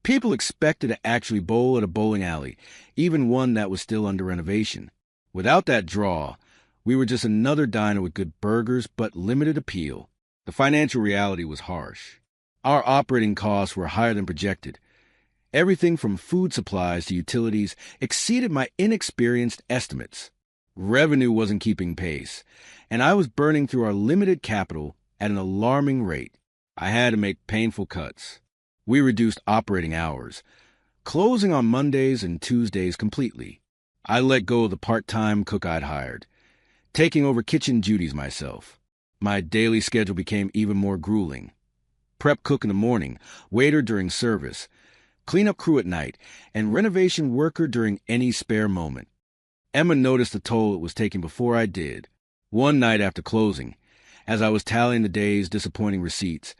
people expected to actually bowl at a bowling alley, even one that was still under renovation. Without that draw, we were just another diner with good burgers but limited appeal. The financial reality was harsh. Our operating costs were higher than projected. Everything from food supplies to utilities exceeded my inexperienced estimates. Revenue wasn't keeping pace, and I was burning through our limited capital at an alarming rate. I had to make painful cuts. We reduced operating hours, closing on Mondays and Tuesdays completely. I let go of the part-time cook I'd hired, taking over kitchen duties myself. My daily schedule became even more grueling. Prep cook in the morning, waiter during service, cleanup crew at night, and renovation worker during any spare moment. Emma noticed the toll it was taking before I did. One night after closing, as I was tallying the day's disappointing receipts,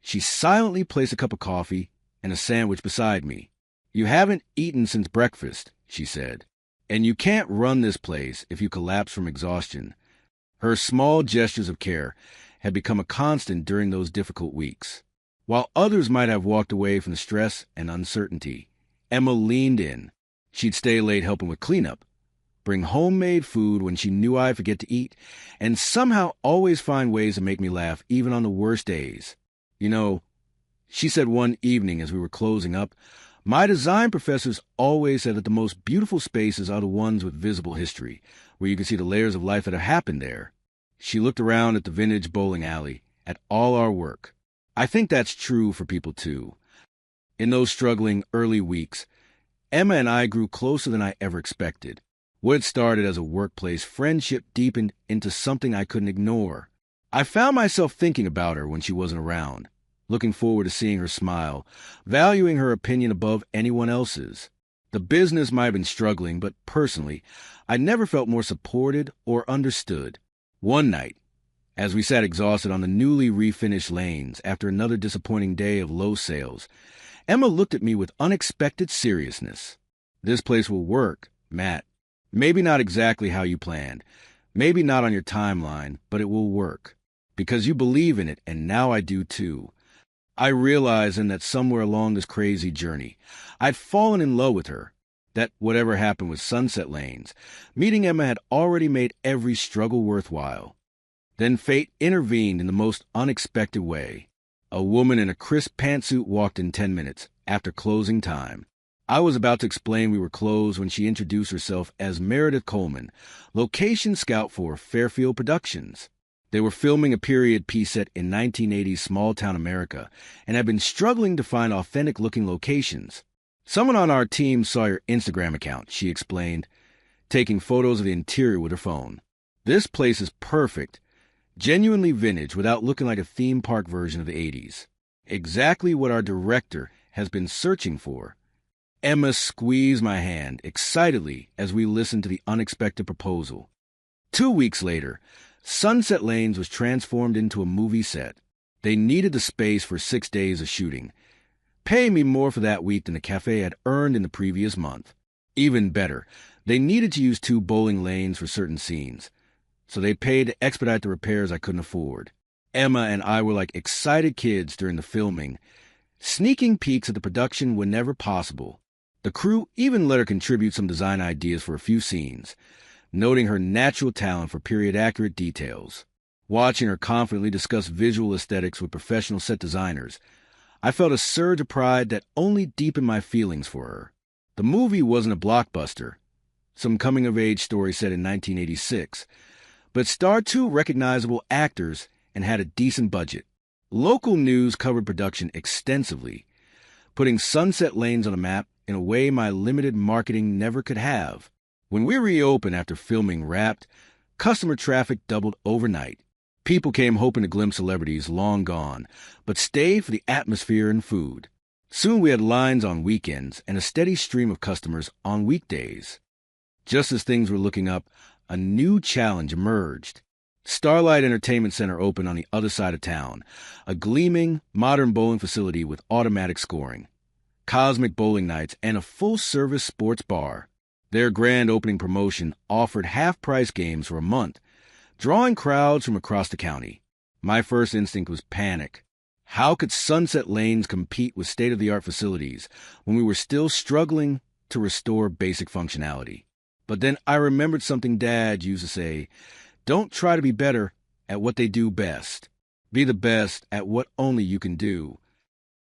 she silently placed a cup of coffee and a sandwich beside me. "You haven't eaten since breakfast," she said, "and you can't run this place if you collapse from exhaustion." Her small gestures of care had become a constant during those difficult weeks. While others might have walked away from the stress and uncertainty, Emma leaned in. She'd stay late helping with cleanup, bring homemade food when she knew I'd forget to eat, and somehow always find ways to make me laugh even on the worst days. "You know," she said one evening as we were closing up, "my design professors always said that the most beautiful spaces are the ones with visible history, where you can see the layers of life that have happened there." She looked around at the vintage bowling alley, at all our work. I think that's true for people too. In those struggling early weeks, Emma and I grew closer than I ever expected. What had started as a workplace friendship deepened into something I couldn't ignore. I found myself thinking about her when she wasn't around, looking forward to seeing her smile, valuing her opinion above anyone else's. The business might have been struggling, but personally, I never felt more supported or understood. One night, as we sat exhausted on the newly refinished lanes after another disappointing day of low sales, Emma looked at me with unexpected seriousness. "This place will work, Matt. Maybe not exactly how you planned. Maybe not on your timeline, but it will work. Because you believe in it, and now I do too." I realized then that somewhere along this crazy journey, I'd fallen in love with her. That whatever happened with Sunset Lanes, meeting Emma had already made every struggle worthwhile. Then fate intervened in the most unexpected way. A woman in a crisp pantsuit walked in 10 minutes after closing time. I was about to explain we were closed when she introduced herself as Meredith Coleman, location scout for Fairfield Productions. They were filming a period piece set in 1980s small-town America and had been struggling to find authentic-looking locations. "Someone on our team saw your Instagram account," she explained, taking photos of the interior with her phone. "This place is perfect, genuinely vintage without looking like a theme park version of the 80s. Exactly what our director has been searching for." Emma squeezed my hand excitedly as we listened to the unexpected proposal. 2 weeks later, Sunset Lanes was transformed into a movie set. They needed the space for 6 days of shooting, paying me more for that week than the cafe had earned in the previous month. Even better, they needed to use 2 bowling lanes for certain scenes, so they paid to expedite the repairs I couldn't afford. Emma and I were like excited kids during the filming, sneaking peeks at the production whenever possible. The crew even let her contribute some design ideas for a few scenes, noting her natural talent for period-accurate details. Watching her confidently discuss visual aesthetics with professional set designers, I felt a surge of pride that only deepened my feelings for her. The movie wasn't a blockbuster, some coming-of-age story set in 1986, but starred 2 recognizable actors and had a decent budget. Local news covered production extensively, putting Sunset Lanes on the map in a way my limited marketing never could have. When we reopened after filming Wrapped, customer traffic doubled overnight. People came hoping to glimpse celebrities long gone, but stayed for the atmosphere and food. Soon we had lines on weekends and a steady stream of customers on weekdays. Just as things were looking up, a new challenge emerged. Starlight Entertainment Center opened on the other side of town, a gleaming, modern bowling facility with automatic scoring, cosmic bowling nights, and a full-service sports bar. Their grand opening promotion offered half-price games for a month, drawing crowds from across the county. My first instinct was panic. How could Sunset Lanes compete with state-of-the-art facilities when we were still struggling to restore basic functionality? But then I remembered something Dad used to say: "Don't try to be better at what they do best. Be the best at what only you can do."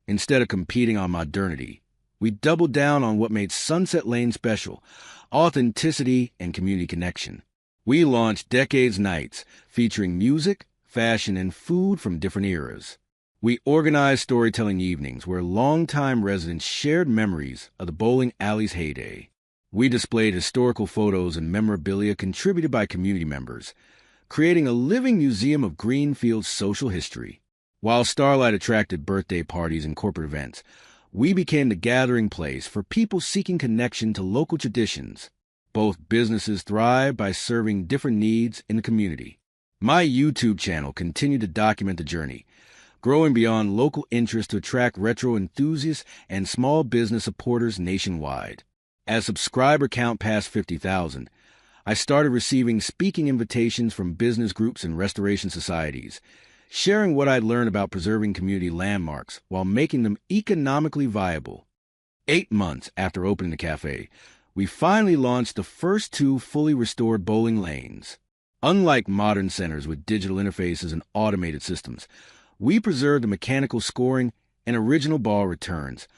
Instead of competing on modernity, we doubled down on what made Sunset Lane special: authenticity and community connection. We launched Decades Nights, featuring music, fashion, and food from different eras. We organized storytelling evenings where longtime residents shared memories of the bowling alley's heyday. We displayed historical photos and memorabilia contributed by community members, creating a living museum of Greenfield's social history. While Starlight attracted birthday parties and corporate events, we became the gathering place for people seeking connection to local traditions. Both businesses thrived by serving different needs in the community. My YouTube channel continued to document the journey, growing beyond local interests to attract retro enthusiasts and small business supporters nationwide. As subscriber count passed 50,000, I started receiving speaking invitations from business groups and restoration societies, sharing what I'd learned about preserving community landmarks while making them economically viable. 8 months after opening the cafe, we finally launched the first 2 fully restored bowling lanes. Unlike modern centers with digital interfaces and automated systems, we preserved the mechanical scoring and original ball returns,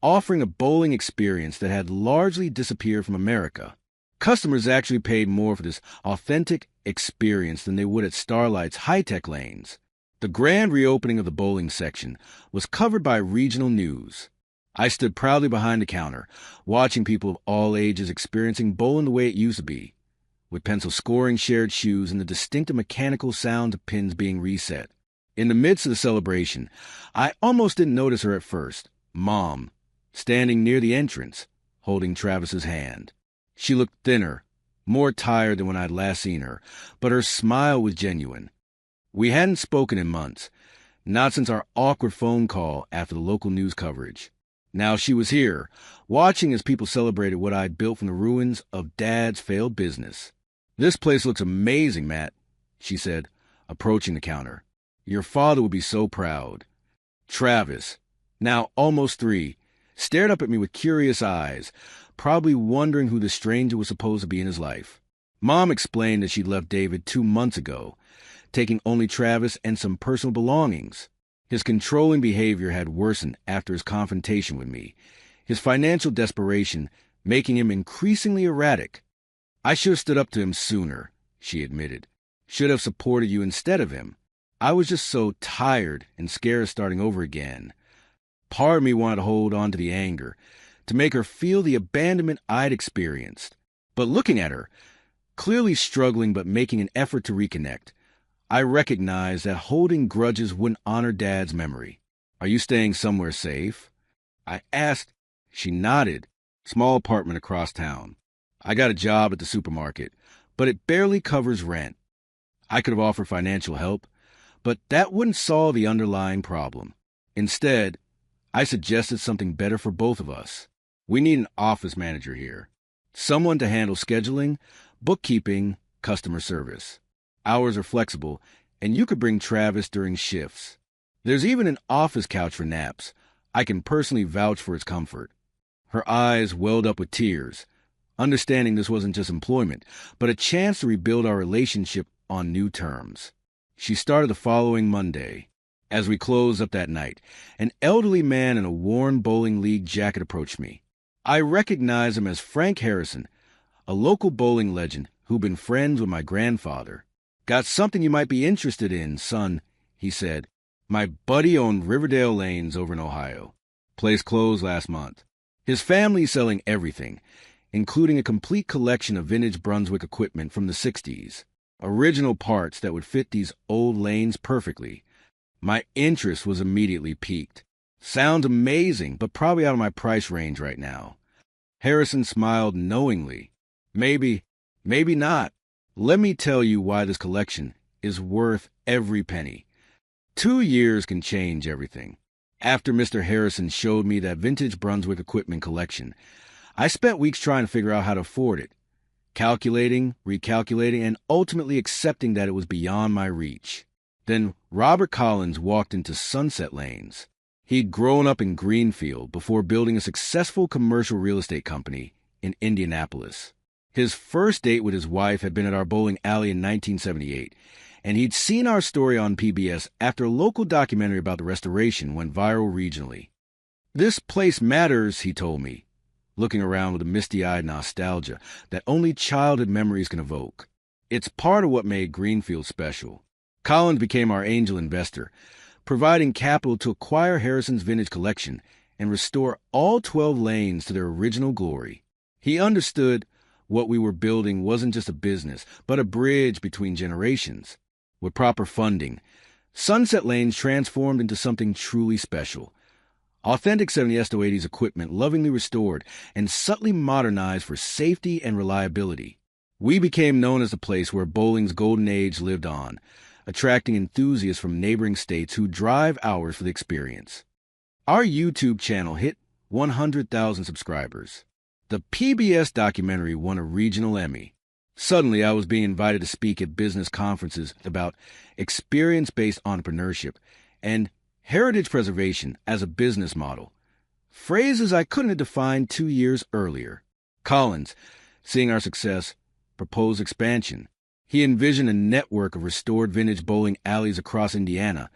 offering a bowling experience that had largely disappeared from America. Customers actually paid more for this authentic experience than they would at Starlight's high-tech lanes. The grand reopening of the bowling section was covered by regional news. I stood proudly behind the counter, watching people of all ages experiencing bowling the way it used to be, with pencil scoring, shared shoes, and the distinctive mechanical sound of pins being reset. In the midst of the celebration, I almost didn't notice her at first, Mom, standing near the entrance, holding Travis's hand. She looked thinner, more tired than when I'd last seen her, but her smile was genuine. We hadn't spoken in months, not since our awkward phone call after the local news coverage. Now she was here, watching as people celebrated what I'd built from the ruins of Dad's failed business. "This place looks amazing, Matt," she said, approaching the counter. "Your father would be so proud." Travis, now almost 3, stared up at me with curious eyes, probably wondering who the stranger was supposed to be in his life. Mom explained that she'd left David 2 months ago, taking only Travis and some personal belongings. His controlling behavior had worsened after his confrontation with me, his financial desperation making him increasingly erratic. "I should have stood up to him sooner," she admitted. "Should have supported you instead of him. I was just so tired and scared of starting over again." Part of me wanted to hold on to the anger, to make her feel the abandonment I'd experienced. But looking at her, clearly struggling but making an effort to reconnect, I recognized that holding grudges wouldn't honor Dad's memory. "Are you staying somewhere safe?" I asked. She nodded. "Small apartment across town. I got a job at the supermarket, but it barely covers rent. I could have offered financial help, but that wouldn't solve the underlying problem. Instead, I suggested something better for both of us. We need an office manager here. Someone to handle scheduling, bookkeeping, customer service. Hours are flexible, and you could bring Travis during shifts. There's even an office couch for naps. I can personally vouch for its comfort." Her eyes welled up with tears, understanding this wasn't just employment, but a chance to rebuild our relationship on new terms. She started the following Monday. As we closed up that night, an elderly man in a worn bowling league jacket approached me. I recognized him as Frank Harrison, a local bowling legend who'd been friends with my grandfather. "Got something you might be interested in, son," he said. "My buddy owned Riverdale Lanes over in Ohio. Place closed last month. His family's selling everything, including a complete collection of vintage Brunswick equipment from the 60s. Original parts that would fit these old lanes perfectly." My interest was immediately piqued. "Sounds amazing, but probably out of my price range right now." Harrison smiled knowingly. Maybe not. Let me tell you why this collection is worth every penny. 2 years can change everything." After Mr. Harrison showed me that vintage Brunswick equipment collection, I spent weeks trying to figure out how to afford it, calculating, recalculating, and ultimately accepting that it was beyond my reach. Then Robert Collins walked into Sunset Lanes. He'd grown up in Greenfield before building a successful commercial real estate company in Indianapolis. His first date with his wife had been at our bowling alley in 1978, and he'd seen our story on PBS after a local documentary about the restoration went viral regionally. "This place matters," he told me, looking around with a misty-eyed nostalgia that only childhood memories can evoke. "It's part of what made Greenfield special." Collins became our angel investor, providing capital to acquire Harrison's vintage collection and restore all 12 lanes to their original glory. He understood what we were building wasn't just a business, but a bridge between generations. With proper funding, Sunset Lanes transformed into something truly special. Authentic 70s to 80s equipment lovingly restored and subtly modernized for safety and reliability. We became known as the place where bowling's golden age lived on, attracting enthusiasts from neighboring states who drive hours for the experience. Our YouTube channel hit 100,000 subscribers. The PBS documentary won a regional Emmy. Suddenly, I was being invited to speak at business conferences about experience-based entrepreneurship and heritage preservation as a business model, phrases I couldn't have defined 2 years earlier. Collins, seeing our success, proposed expansion. He envisioned a network of restored vintage bowling alleys across Indiana,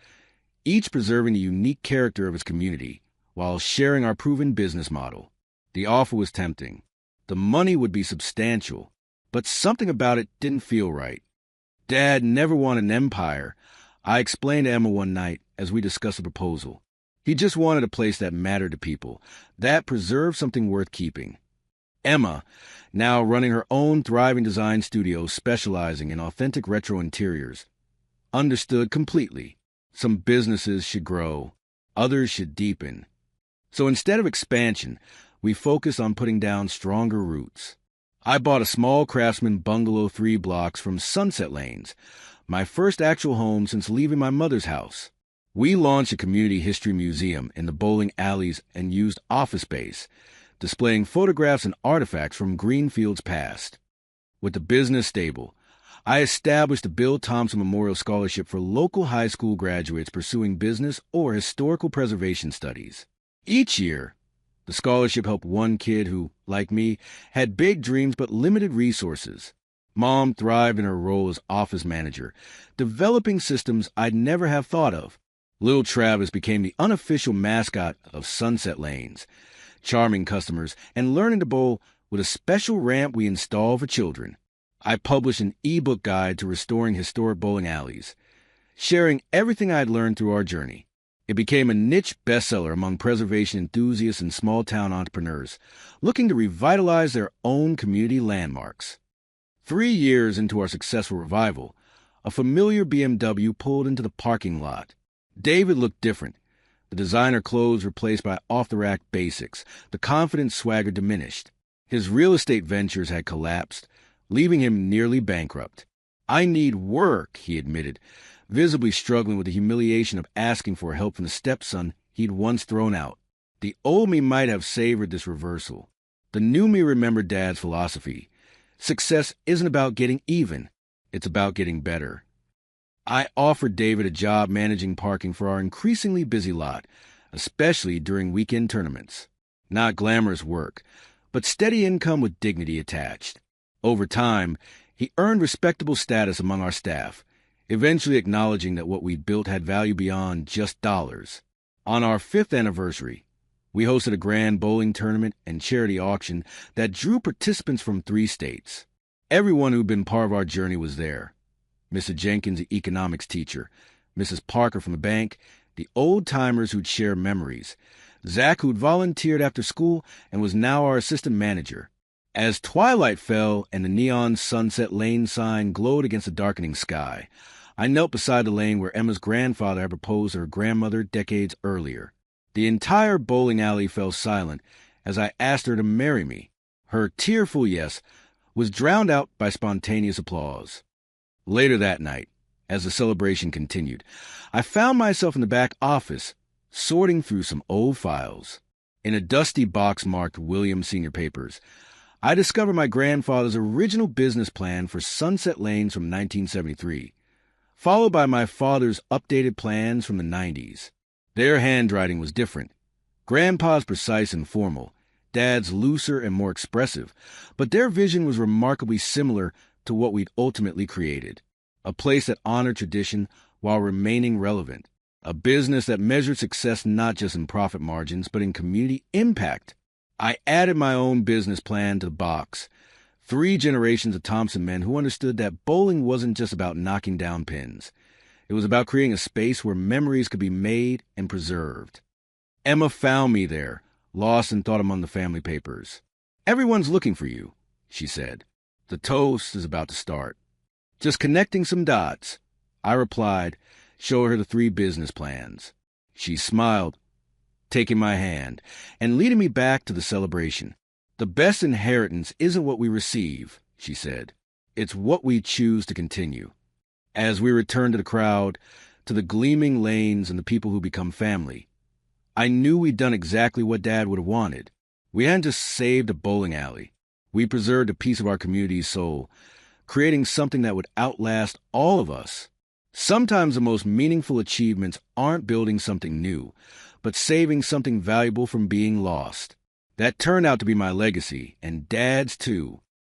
each preserving the unique character of its community while sharing our proven business model. The offer was tempting. The money would be substantial, but something about it didn't feel right. Dad never wanted an empire, I explained to Emma one night as we discussed the proposal. He just wanted a place that mattered to people, that preserved something worth keeping. Emma, now running her own thriving design studio specializing in authentic retro interiors, understood completely. Some businesses should grow, others should deepen. So instead of expansion, we focused on putting down stronger roots. I bought a small craftsman bungalow 3 blocks from Sunset Lanes, my first actual home since leaving my mother's house. We launched a community history museum in the bowling alleys and used office space, displaying photographs and artifacts from Greenfield's past. With the business stable, I established the Bill Thompson Memorial Scholarship for local high school graduates pursuing business or historical preservation studies. Each year, the scholarship helped one kid who, like me, had big dreams but limited resources. Mom thrived in her role as office manager, developing systems I'd never have thought of. Little Travis became the unofficial mascot of Sunset Lanes, charming customers and learning to bowl with a special ramp we installed for children. I published an e-book guide to restoring historic bowling alleys, sharing everything I'd learned through our journey. It became a niche bestseller among preservation enthusiasts and small-town entrepreneurs looking to revitalize their own community landmarks. 3 years into our successful revival, a familiar BMW pulled into the parking lot. David looked different. The designer clothes replaced by off-the-rack basics. The confident swagger diminished. His real estate ventures had collapsed, leaving him nearly bankrupt. "I need work," he admitted, visibly struggling with the humiliation of asking for help from the stepson he'd once thrown out. The old me might have savored this reversal. The new me remembered Dad's philosophy. Success isn't about getting even. It's about getting better. I offered David a job managing parking for our increasingly busy lot, especially during weekend tournaments. Not glamorous work, but steady income with dignity attached. Over time, he earned respectable status among our staff, eventually acknowledging that what we'd built had value beyond just dollars. On our 5th anniversary, we hosted a grand bowling tournament and charity auction that drew participants from 3 states. Everyone who'd been part of our journey was there. Mrs. Jenkins, the economics teacher, Mrs. Parker from the bank, the old-timers who'd share memories, Zach, who'd volunteered after school and was now our assistant manager. As twilight fell and the neon Sunset Lane sign glowed against the darkening sky, I knelt beside the lane where Emma's grandfather had proposed to her grandmother decades earlier. The entire bowling alley fell silent as I asked her to marry me. Her tearful yes was drowned out by spontaneous applause. Later that night, as the celebration continued, I found myself in the back office, sorting through some old files. In a dusty box marked William Sr. Papers, I discovered my grandfather's original business plan for Sunset Lanes from 1973, followed by my father's updated plans from the 90s. Their handwriting was different. Grandpa's precise and formal, Dad's looser and more expressive, but their vision was remarkably similar to what we'd ultimately created. A place that honored tradition while remaining relevant. A business that measured success not just in profit margins, but in community impact. I added my own business plan to the box. 3 generations of Thompson men who understood that bowling wasn't just about knocking down pins. It was about creating a space where memories could be made and preserved. Emma found me there, lost in thought among the family papers. "Everyone's looking for you," she said. "The toast is about to start." "Just connecting some dots," I replied, showing her the 3 business plans. She smiled, taking my hand and leading me back to the celebration. "The best inheritance isn't what we receive," she said. "It's what we choose to continue." As we returned to the crowd, to the gleaming lanes and the people who become family, I knew we'd done exactly what Dad would have wanted. We hadn't just saved a bowling alley. We preserved a piece of our community's soul, creating something that would outlast all of us. Sometimes the most meaningful achievements aren't building something new, but saving something valuable from being lost. That turned out to be my legacy, and Dad's too.